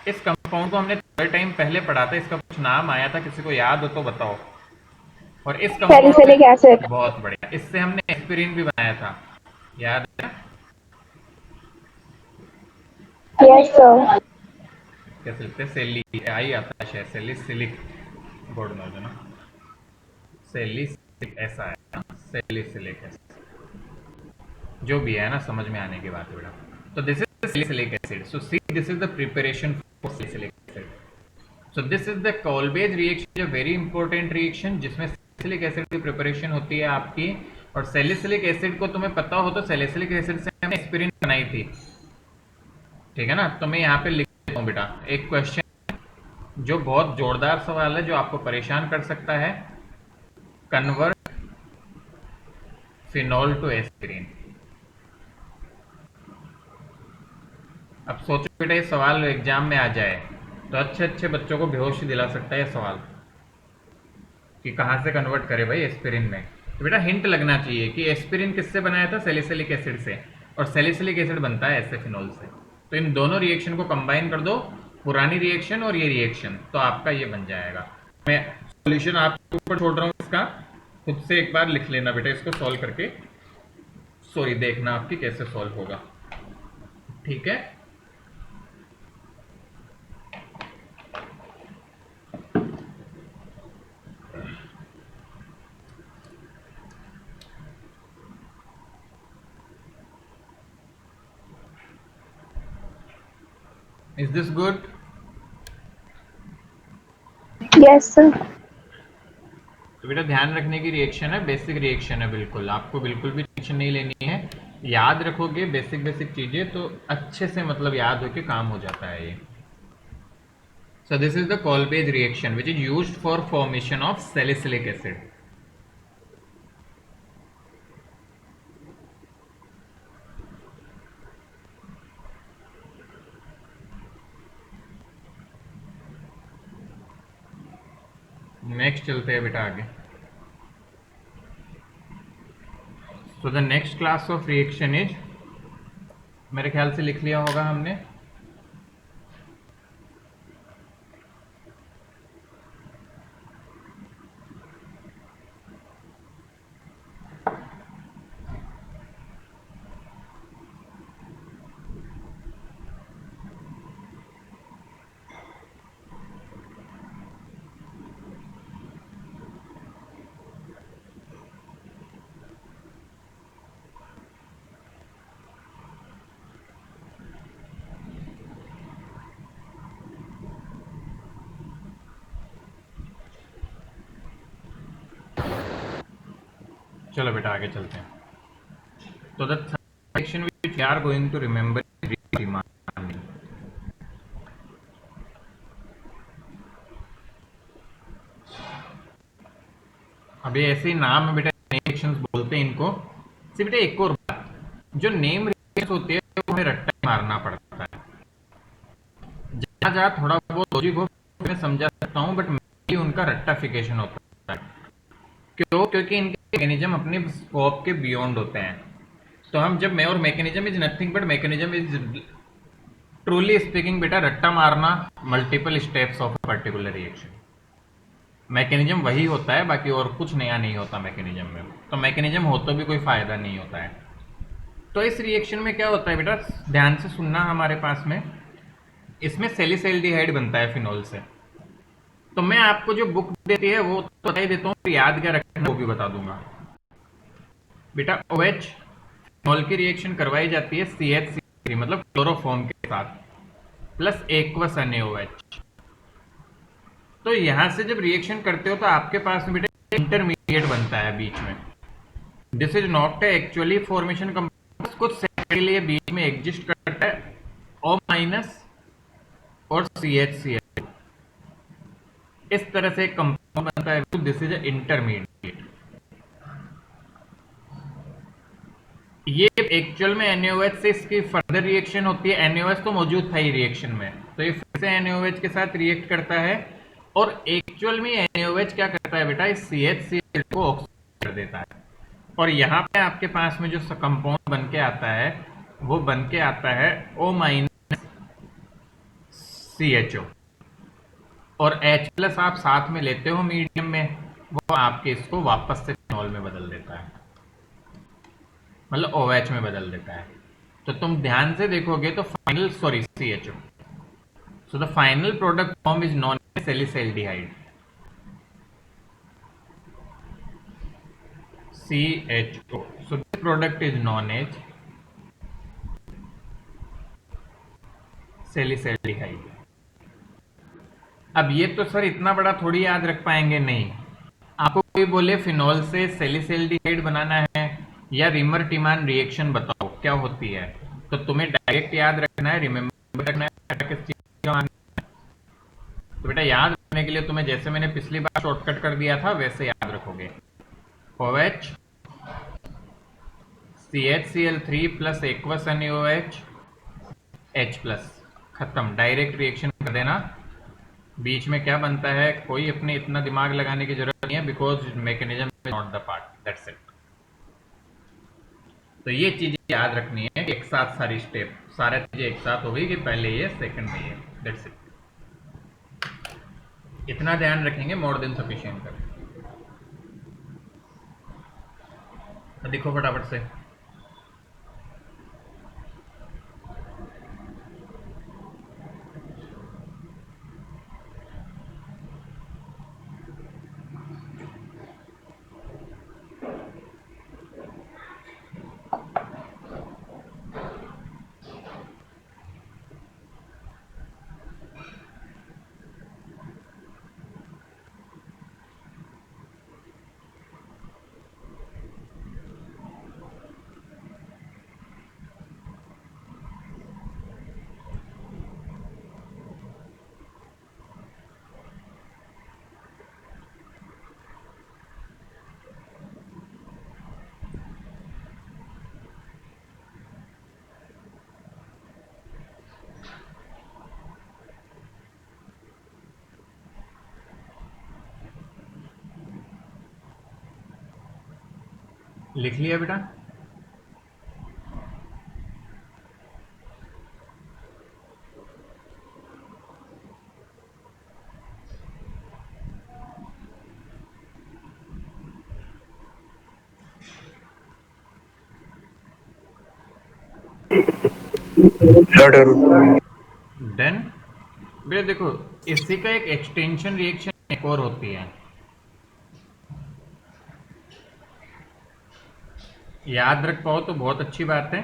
इस कंपाउंड को हमने थोड़े टाइम पहले पढ़ा था, इसका कुछ नाम आया था, किसी को याद हो तो बताओ। और इस कंपाउंड सैलिसिलिक एसिड। से बहुत बढ़िया, इससे हमने एस्पिरिन भी बनाया था, याद है? Yes sir. कैसे लिखते हैं? सेली आई आता है शायद, सेलिसिलिक बोर्ड में होगा ना, सेलिसिलिक ऐसा है ना, सेलिसिलिक एसिड, जो भी है ना, समझ में आने की बात है बेटा। तो this is salicylic acid. So see this is the preparation for salicylic acid. So this is the Kolbe's reaction, a very important reaction, जिसमें सैलिसिलिक एसिड की प्रिपरेशन होती है आपकी। और सैलिसिलिक एसिड को तुम्हें पता हो तो सैलिसिलिक एसिड से हमने एस्पिरिन बनाई थी, ठीक है ना। तो मैं यहाँ पे लिख देता हूँ बेटा एक क्वेश्चन जो बहुत जोरदार सवाल है, जो आपको परेशान कर सकता है। Convert phenol to aspirin. अब सोचो बेटा, ये सवाल एग्जाम में आ जाए तो अच्छे अच्छे बच्चों को बेहोश ही दिला सकता है ये सवाल, कि कहाँ से कन्वर्ट करे भाई एस्पिरिन में। तो बेटा हिंट लगना चाहिए कि एस्पिरिन किससे बनाया था? सैलिसिलिक एसिड से, और सैलिसिलिक एसिड बनता है ऐसे फिनॉल से। तो इन दोनों रिएक्शन को कंबाइन कर दो, पुरानी रिएक्शन और ये रिएक्शन, तो आपका ये बन जाएगा। मैं सॉल्यूशन आपके ऊपर छोड़ रहा हूँ इसका, खुद से एक बार लिख लेना बेटा इसको सॉल्व करके, सॉरी देखना आपकी कैसे सॉल्व होगा, ठीक है। Is this good? Yes sir. तो बेटा ध्यान रखने की रिएक्शन है, बेसिक रिएक्शन है, बिल्कुल आपको बिल्कुल भी टेंशन नहीं लेनी है। याद रखोगे बेसिक बेसिक चीजें तो अच्छे से मतलब याद होके काम हो जाता है ये। So this is the Kolbe's reaction which is used for formation of salicylic acid. Next चलते हैं बेटा आगे। So the next class of reaction is, मेरे ख्याल से लिख लिया होगा हमने, चलो बेटा आगे चलते हैं। तो the reaction which we are going to remember remark. अभी ऐसे ही नाम है बेटा, रिएक्शंस बोलते हैं इनको। सिर्फ बेटा एक और बात, जो नेम रिएक्शंस होती है वो हमें रट्टा मारना पड़ता है। जहाँ जहाँ थोड़ा बहुत लॉजिक हो मैं समझा सकता हूँ, बट उनका रट्टाफिकेशन होता है। क्यों? क्योंकि इनके मैकेनिज्म अपने स्कोप के बियॉन्ड होते हैं। तो हम जब मैं, और mechanism is nothing but mechanism is truly speaking बेटा रट्टा मारना multiple steps of a particular reaction. Mechanism वही होता है, बाकी और कुछ नया नहीं होता मैकेनिज्म में। तो मैकेनिज्म हो तो भी कोई फायदा नहीं होता है। तो इस रिएक्शन में क्या होता है बेटा, ध्यान से सुनना हमारे पास में, इसमें सैलिसैल्डिहाइड बनता है फिनॉल से। तो मैं आपको जो बुक देती है वो तो बता ही देता हूँ, याद क्या रखना वो भी बता दूंगा बेटा। OH फिनॉल की रिएक्शन करवाई जाती है CH3 मतलब क्लोरोफॉर्म के साथ, प्लस एक्वस NaOH। तो यहां से जब रिएक्शन करते हो तो आपके पास में बेटा इंटरमीडिएट बनता है बीच में। This is not actually formation compound, कुछ सेकंड के लिए बीच में एग्जिस्ट करता है O- और CH इस तरह से एक कंपाउंड बनता है। This is intermediate. ये एक्चुअल में NaOH से इसकी फर्दर रिएक्शन होती है। NaOH तो मौजूद था ही रिएक्शन में, तो ये फिर से NaOH के साथ रिएक्ट करता है, और एक्चुअल में NaOH क्या करता है बेटा, इस CH को ऑक्सीडाइज कर देता है। और यहाँ पे आपके पास में जो कंपाउंड बन के आता है वो बन के आता है O माइनस CHO, और H प्लस आप साथ में लेते हो मीडियम में, वो आपके इसको वापस से फिनॉल में बदल देता है, मतलब OH में बदल देता है। तो तुम ध्यान से देखोगे तो final, sorry, CHO, so the final product form is known as salicylaldehyde, CHO. So this product is known as salicylaldehyde. अब ये तो सर इतना बड़ा थोड़ी याद रख पाएंगे, नहीं। आपको कोई बोले फिनॉल से सैलिसैल्डिहाइड बनाना है या रिमर टिमान रिएक्शन बताओ क्या होती है, तो तुम्हें डायरेक्ट याद रखना है, रिमेम्बर रखना है किस चीज का मानना है। तो बेटा याद रखने के लिए तुम्हें जैसे मैंने पिछली बार शॉर्टकट कर दिया था वैसे याद रखोगे। OH CHCl3 plus aqueous NaOH H plus, खत्म, डायरेक्ट रिएक्शन कर देना। बीच में क्या बनता है कोई अपने इतना दिमाग लगाने की जरूरत नहीं है, because mechanism is not the part, that's it. तो ये चीजें याद रखनी है, एक साथ सारी स्टेप, सारे चीजें एक साथ हो गई कि पहले ये सेकंड में ये, दैट्स इट। इतना ध्यान रखेंगे, मोर देन सफिशिएंट कर। तो देखो फटाफट से, लिख लिया बेटा? देन बेटा देखो, इसी का एक एक्सटेंशन रिएक्शन एक और होती है, याद रख पाओ तो बहुत अच्छी बात है।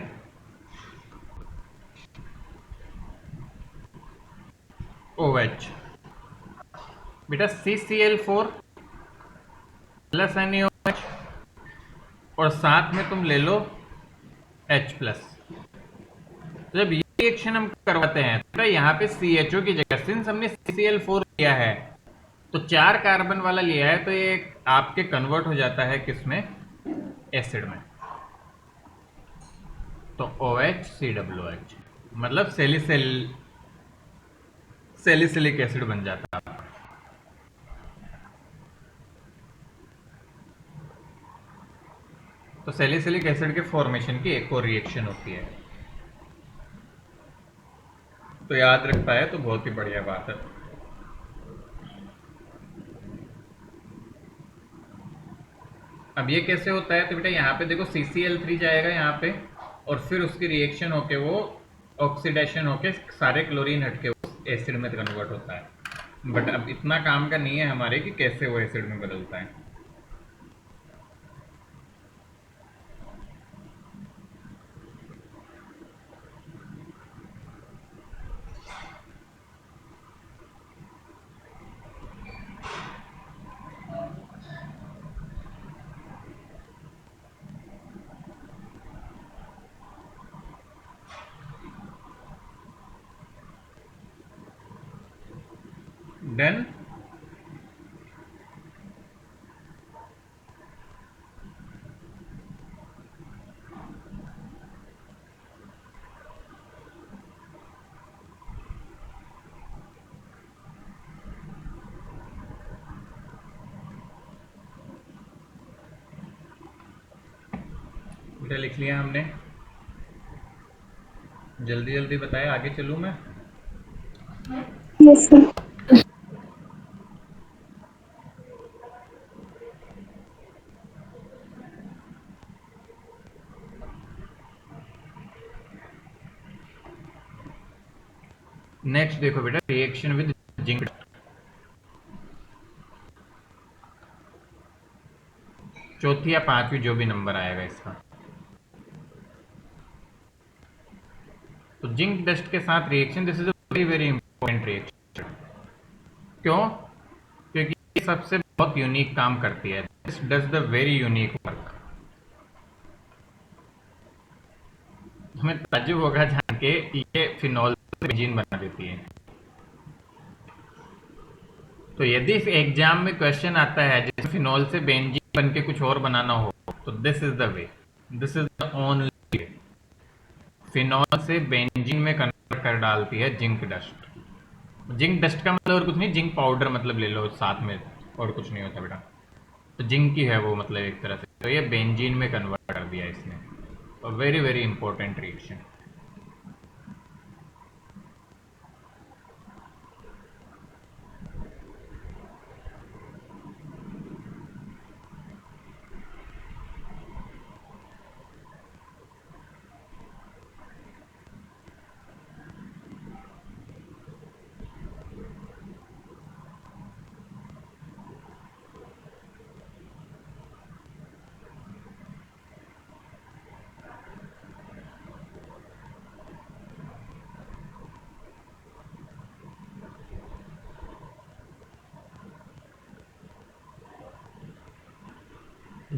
OH बेटा CCl4 प्लस NaOH, और साथ में तुम ले लो H प्लस। जब ये रिएक्शन हम करवाते हैं तो यहाँ पे CHO की जगह, सिंस हमने CCl4 लिया है तो 4 कार्बन वाला लिया है, तो ये आपके कन्वर्ट हो जाता है किसमें, एसिड में। तो OH COOH मतलब सैलिसिलिक एसिड बन जाता है। तो सैलिसिलिक एसिड के फॉर्मेशन की एक और रिएक्शन होती है, तो याद रख पाए तो बहुत ही बढ़िया बात है। अब ये कैसे होता है, तो बेटा यहाँ पे देखो CCl3 जाएगा यहाँ पे, और फिर उसकी रिएक्शन होके वो ऑक्सीडेशन होके सारे क्लोरीन हटके वो एसिड में कन्वर्ट होता है। बट अब इतना काम का नहीं है हमारे कि कैसे वो एसिड में बदलता है। देन बेटा लिख लिया हमने, जल्दी जल्दी बताए, आगे चलूँ मैं? Yes, sir. नेक्स्ट देखो बेटा, रिएक्शन विद जिंक। चौथी या पांचवी जो भी नंबर आएगा इसका। तो जिंक डस्ट के साथ reaction, this is a very very important reaction. क्यों? क्योंकि ये सबसे बहुत यूनिक काम करती है। This does the very unique work. हमें ताज्जुब होगा जान के ये फिनॉल से बेंजीन बना देती है। तो यदि एग्जाम में क्वेश्चन आता है जैसे फिनॉल से बेंजीन बन के कुछ और बनाना हो, तो this is the way, this is the only way. Phenol से बेंजीन में कन्वर्ट कर डालती है जिंक डस्ट। जिंक डस्ट का मतलब और कुछ नहीं, जिंक पाउडर मतलब ले लो साथ में, और कुछ नहीं होता बेटा। तो जिंक की है वो, मतलब एक तरह से। तो ये बेंजीन में कन्वर्ट कर दिया इसने। Very very important reaction.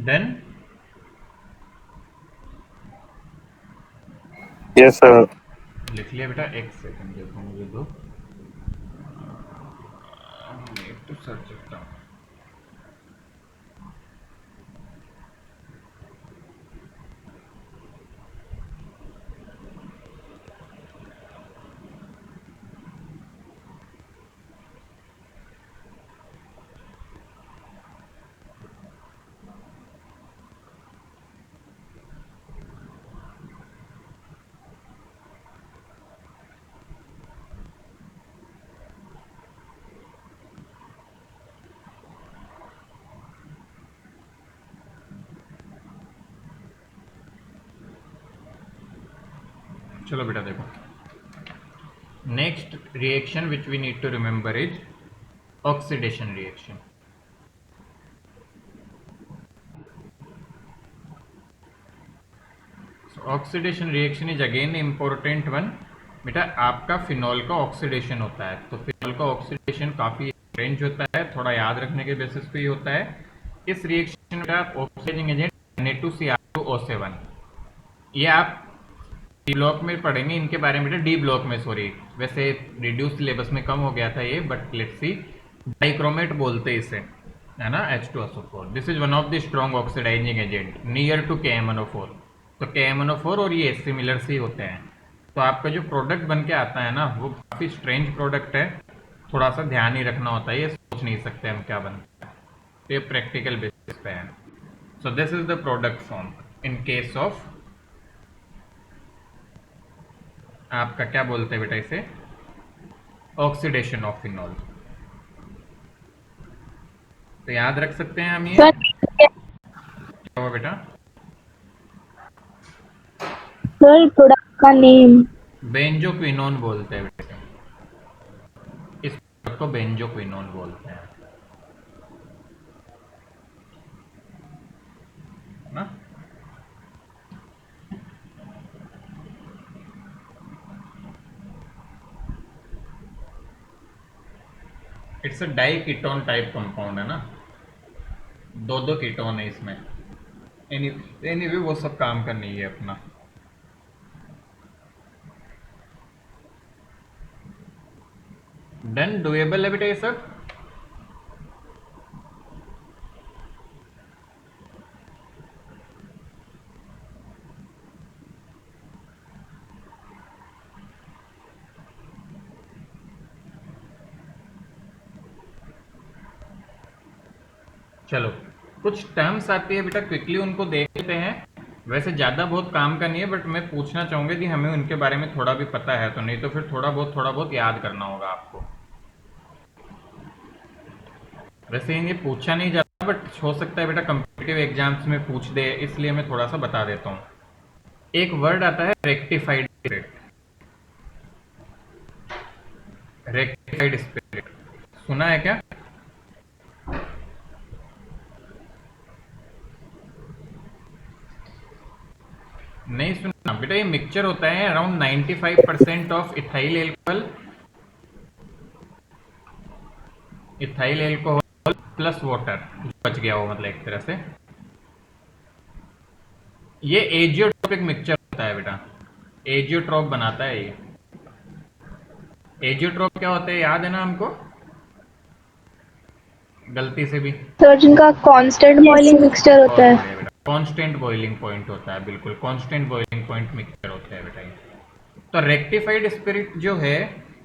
Then Yes, sir. लिख लिया बेटा, एक सेकंड देखो मुझे दो, एक तो सर्च करता हूँ। चलो बेटा देखो, next reaction which we need to remember is oxidation reaction. Oxidation reaction is again important one. बेटा आपका फिनॉल का ऑक्सीडेशन होता है, तो फिनॉल का ऑक्सीडेशन काफ़ी रेंज होता है, थोड़ा याद रखने के बेसिस पे ही होता है। इस रिएक्शन में आप ऑक्सीडाइजिंग एजेंट Na2Cr2O7, ये आप डी ब्लॉक में पढ़ेंगे इनके बारे में, डी ब्लॉक में सॉरी, वैसे रिड्यूस सिलेबस में कम हो गया था ये, बट लेट्स सी, डाइक्रोमेट बोलते हैं इसे, है ना, H2SO4। This is one of the strong oxidising agent near to KMnO4। तो KMnO4 और ये सिमिलर से ही होते हैं। तो आपका जो प्रोडक्ट बन के आता है ना, वो काफ़ी स्ट्रेंज प्रोडक्ट है, थोड़ा सा ध्यान ही रखना होता है, ये सोच नहीं सकते हम क्या बनता है, तो ये प्रैक्टिकल बेसिस पे है। So this is the product form in case of, आपका क्या बोलते हैं बेटा इसे, ऑक्सीडेशन ऑफ फिनॉल। तो याद रख सकते हैं हम ये, Sir, क्या हुआ बेटा? sir, product का name. बेंजोक्विनोन बोलते हैं बेटा, इस प्रोडक्ट को बेंजोक्विनोन बोलते हैं ना। It's a di ketone type compound है ना, दो दो कीटोन है इसमें। एनीवे वो सब काम का नहीं है अपना। डन, डुएबल है बेटा ये सब। चलो कुछ टर्म्स आती है बेटा, क्विकली उनको देख लेते हैं, वैसे ज़्यादा बहुत काम का नहीं है, बट मैं पूछना चाहूँगा कि हमें उनके बारे में थोड़ा भी पता है, तो नहीं तो फिर थोड़ा बहुत याद करना होगा आपको। वैसे ये पूछा नहीं जाता, बट हो सकता है बेटा कम्पिटिटिव एग्जाम्स में पूछ दे, इसलिए मैं थोड़ा सा बता देता हूँ। एक वर्ड आता है रेक्टिफाइड स्पिरिट। रेक्टिफाइड स्पिरिट सुना है क्या? नहीं सुना बेटा, ये मिक्सचर होता है around 95% of ethyl alcohol, ethyl alcohol plus water बच गया हो, मतलब एक तरह से ये एजियोट्रोपिक मिक्सचर होता है बेटा। एजियोट्रोप बनाता है ये। एजियोट्रोप क्या होता है याद है ना हमको, गलती से भी? सर जिनका कांस्टेंट बॉइलिंग मिक्सचर होता बहुत है। बढ़िया बेटा, कांस्टेंट बॉइलिंग पॉइंट होता है, बिल्कुल कांस्टेंट बॉइलिंग पॉइंट मिक्सचर होता है बेटा ये। तो रेक्टिफाइड स्पिरिट जो है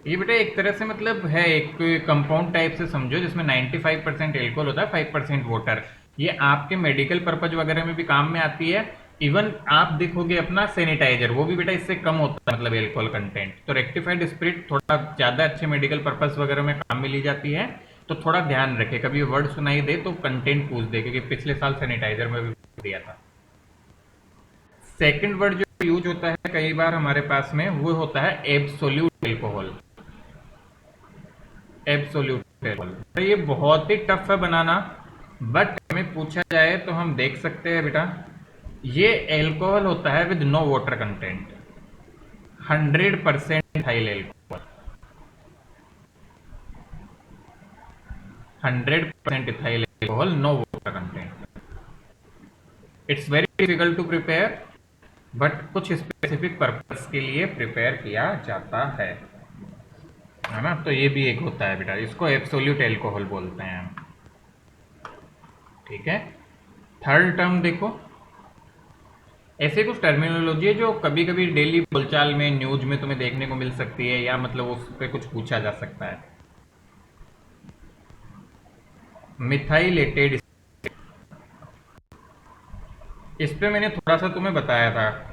ये बेटा एक तरह से मतलब है एक कंपाउंड टाइप से समझो, जिसमें 95% एल्कोहल होता है, 5% वाटर। ये आपके मेडिकल पर्पज वगैरह में भी काम में आती है। इवन आप देखोगे अपना सैनिटाइजर, वो भी बेटा इससे कम होता है, मतलब एल्कोहल कंटेंट। तो रेक्टिफाइड स्पिरिट थोड़ा ज़्यादा अच्छे मेडिकल पर्पज वगैरह में काम में ली जाती है। तो थोड़ा ध्यान रखे, कभी वर्ड सुनाई दे तो कंटेंट पूछ दे, क्योंकि पिछले साल सैनिटाइजर में भी दिया था। सेकंड वर्ड जो यूज होता है कई बार हमारे पास में, वो होता है एब्सोल्यूट एल्कोहल। एब्सोल्यूट एल्कोहल, तो ये बहुत ही टफ है बनाना, बट हमें पूछा जाए तो हम देख सकते हैं बेटा, ये एल्कोहल होता है with no water content, 100% ethyl alcohol, 100% ethyl alcohol, no water content. It's very difficult to prepare, but कुछ स्पेसिफिक पर्पस के लिए प्रिपेयर किया जाता है ना। तो ये भी एक होता है बेटा, इसको एब्सोल्यूट एल्कोहल बोलते हैं हम। ठीक है, थर्ड टर्म देखो, ऐसे कुछ टर्मिनोलॉजी है जो कभी कभी डेली बोलचाल में, न्यूज में तुम्हें देखने को मिल सकती है, या मतलब उस पर कुछ पूछा जा सकता है। मिथाइलेटेड, इस पे मैंने थोड़ा सा तुम्हें बताया था।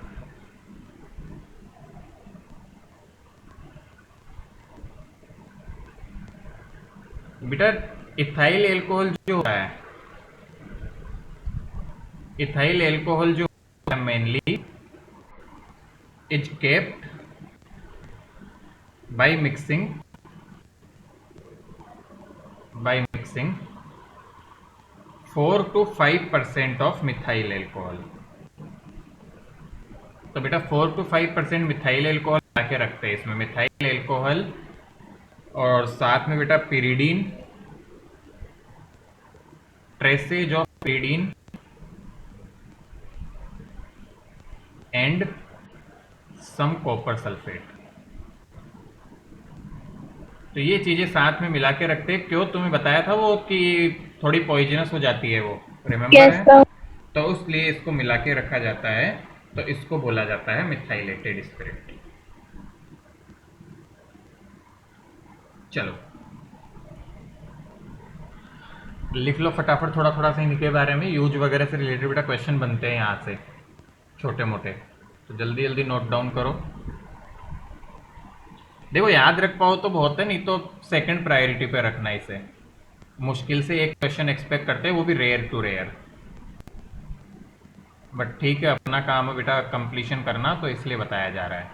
बेटा इथाइल एल्कोहल जो होता है, इथाइल एल्कोहल जो होता है mainly is kept by mixing 4 to 5% of methyl alcohol. तो बेटा 4 to 5% मिथाइल एल्कोहल ला के रखते हैं इसमें, मिथाइल एल्कोहल, और साथ में बेटा pyridine, traces of pyridine and some copper sulphate. तो ये चीजें साथ में मिला के रखते हैं, क्यों तुम्हें बताया था वो कि थोड़ी पॉइजनस हो जाती है वो, रिमेम्बर यस है? सर। तो इसलिए इसको मिला के रखा जाता है, तो इसको बोला जाता है मिथाइलेटेड स्पिरिट। चलो लिख लो फटाफट थोड़ा थोड़ा सा इनके बारे में, यूज वगैरह से रिलेटेड बेटा क्वेश्चन बनते हैं यहाँ से छोटे मोटे, तो जल्दी जल्दी नोट डाउन करो। देखो याद रख पाओ तो बहुत है, नहीं तो सेकंड प्रायोरिटी पे रखना इसे। मुश्किल से एक क्वेश्चन एक्सपेक्ट करते हैं, वो भी रेयर टू रेयर, बट ठीक है अपना काम है बेटा कंप्लीशन करना, तो इसलिए बताया जा रहा है,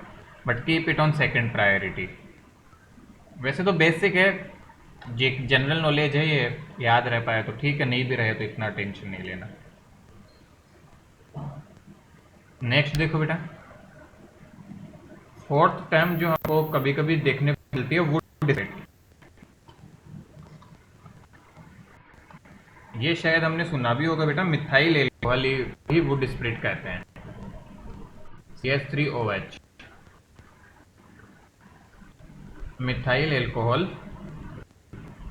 but keep it on second priority. वैसे तो बेसिक है, जनरल नॉलेज है, ये याद रह पाए तो ठीक है, नहीं भी रहे तो इतना टेंशन नहीं लेना। नेक्स्ट देखो बेटा, फोर्थ टर्म जो आपको कभी कभी देखने को मिलती है, वुड स्पिरिट। ये शायद हमने सुना भी होगा बेटा, methyl alcohol he would spirit कहते हैं, CH3OH, methyl alcohol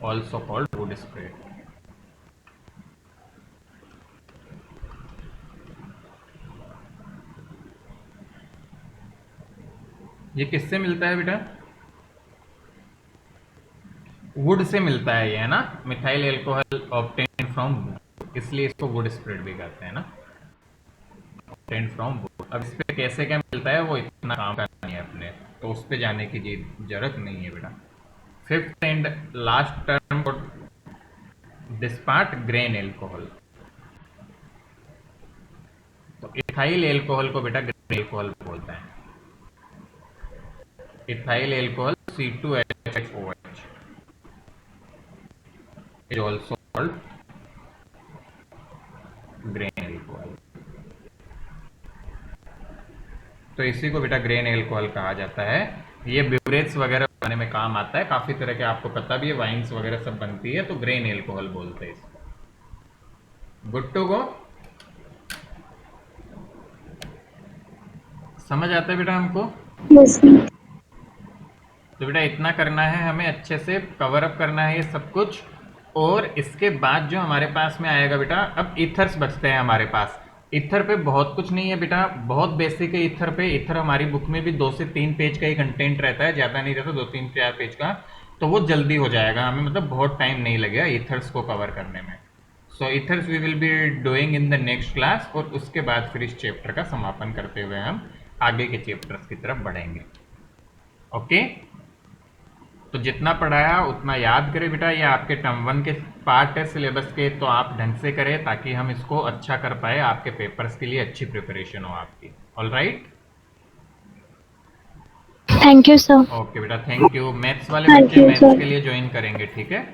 also called would spirit. ये किससे मिलता है बेटा? वुड से मिलता है ये, है ना, methyl alcohol obtain from would, इसलिए इसको वुड स्पिरिट भी कहते हैं ना। obtained from both। अब इस पे कैसे क्या मिलता है वो इतना काम का नहीं है अपने, तो उस पे जाने की जरूरत नहीं है बेटा। Fifth and last term this part grain alcohol. तो इथाइल एल्कोहल को बेटा ग्रेन एल्कोहल बोलते हैं। Ethyl alcohol C2H4OH is also called grain alcohol. तो इसी को बेटा ग्रेन एल्कोहल कहा जाता है। ये ब्यूरेट्स वगैरह बनाने में काम आता है, काफी तरह के आपको पता भी है, वाइन्स वगैरह सब बनती है, तो ग्रेन एल्कोहल बोलते हैं इसको। गुड टू गो, समझ आता है बेटा हमको? Yes sir. तो बेटा इतना करना है हमें, अच्छे से कवर अप करना है ये सब कुछ। और इसके बाद जो हमारे पास में आएगा बेटा, अब ईथर्स बचते हैं हमारे पास। ईथर पे बहुत कुछ नहीं है बेटा, बहुत बेसिक है ईथर पे। ईथर हमारी बुक में भी 2 से 3 पेज का ही कंटेंट रहता है, ज़्यादा नहीं रहता, 2-3-4 पेज का। तो वो जल्दी हो जाएगा हमें, मतलब बहुत टाइम नहीं लगेगा ईथर्स को कवर करने में। So ethers we will be doing in the next class, और उसके बाद फिर इस चैप्टर का समापन करते हुए हम आगे के चैप्टर्स की तरफ बढ़ेंगे। ओके, तो जितना पढ़ाया उतना याद करें बेटा। ये आपके टर्म 1 के पार्ट है सिलेबस के, तो आप ढंग से करें ताकि हम इसको अच्छा कर पाए, आपके पेपर्स के लिए अच्छी प्रिपरेशन हो आपकी। All right, thank you sir. Okay बेटा, थैंक यू। मैथ्स वाले Thank बच्चे you, मैथ्स sir. के लिए ज्वाइन करेंगे, ठीक है?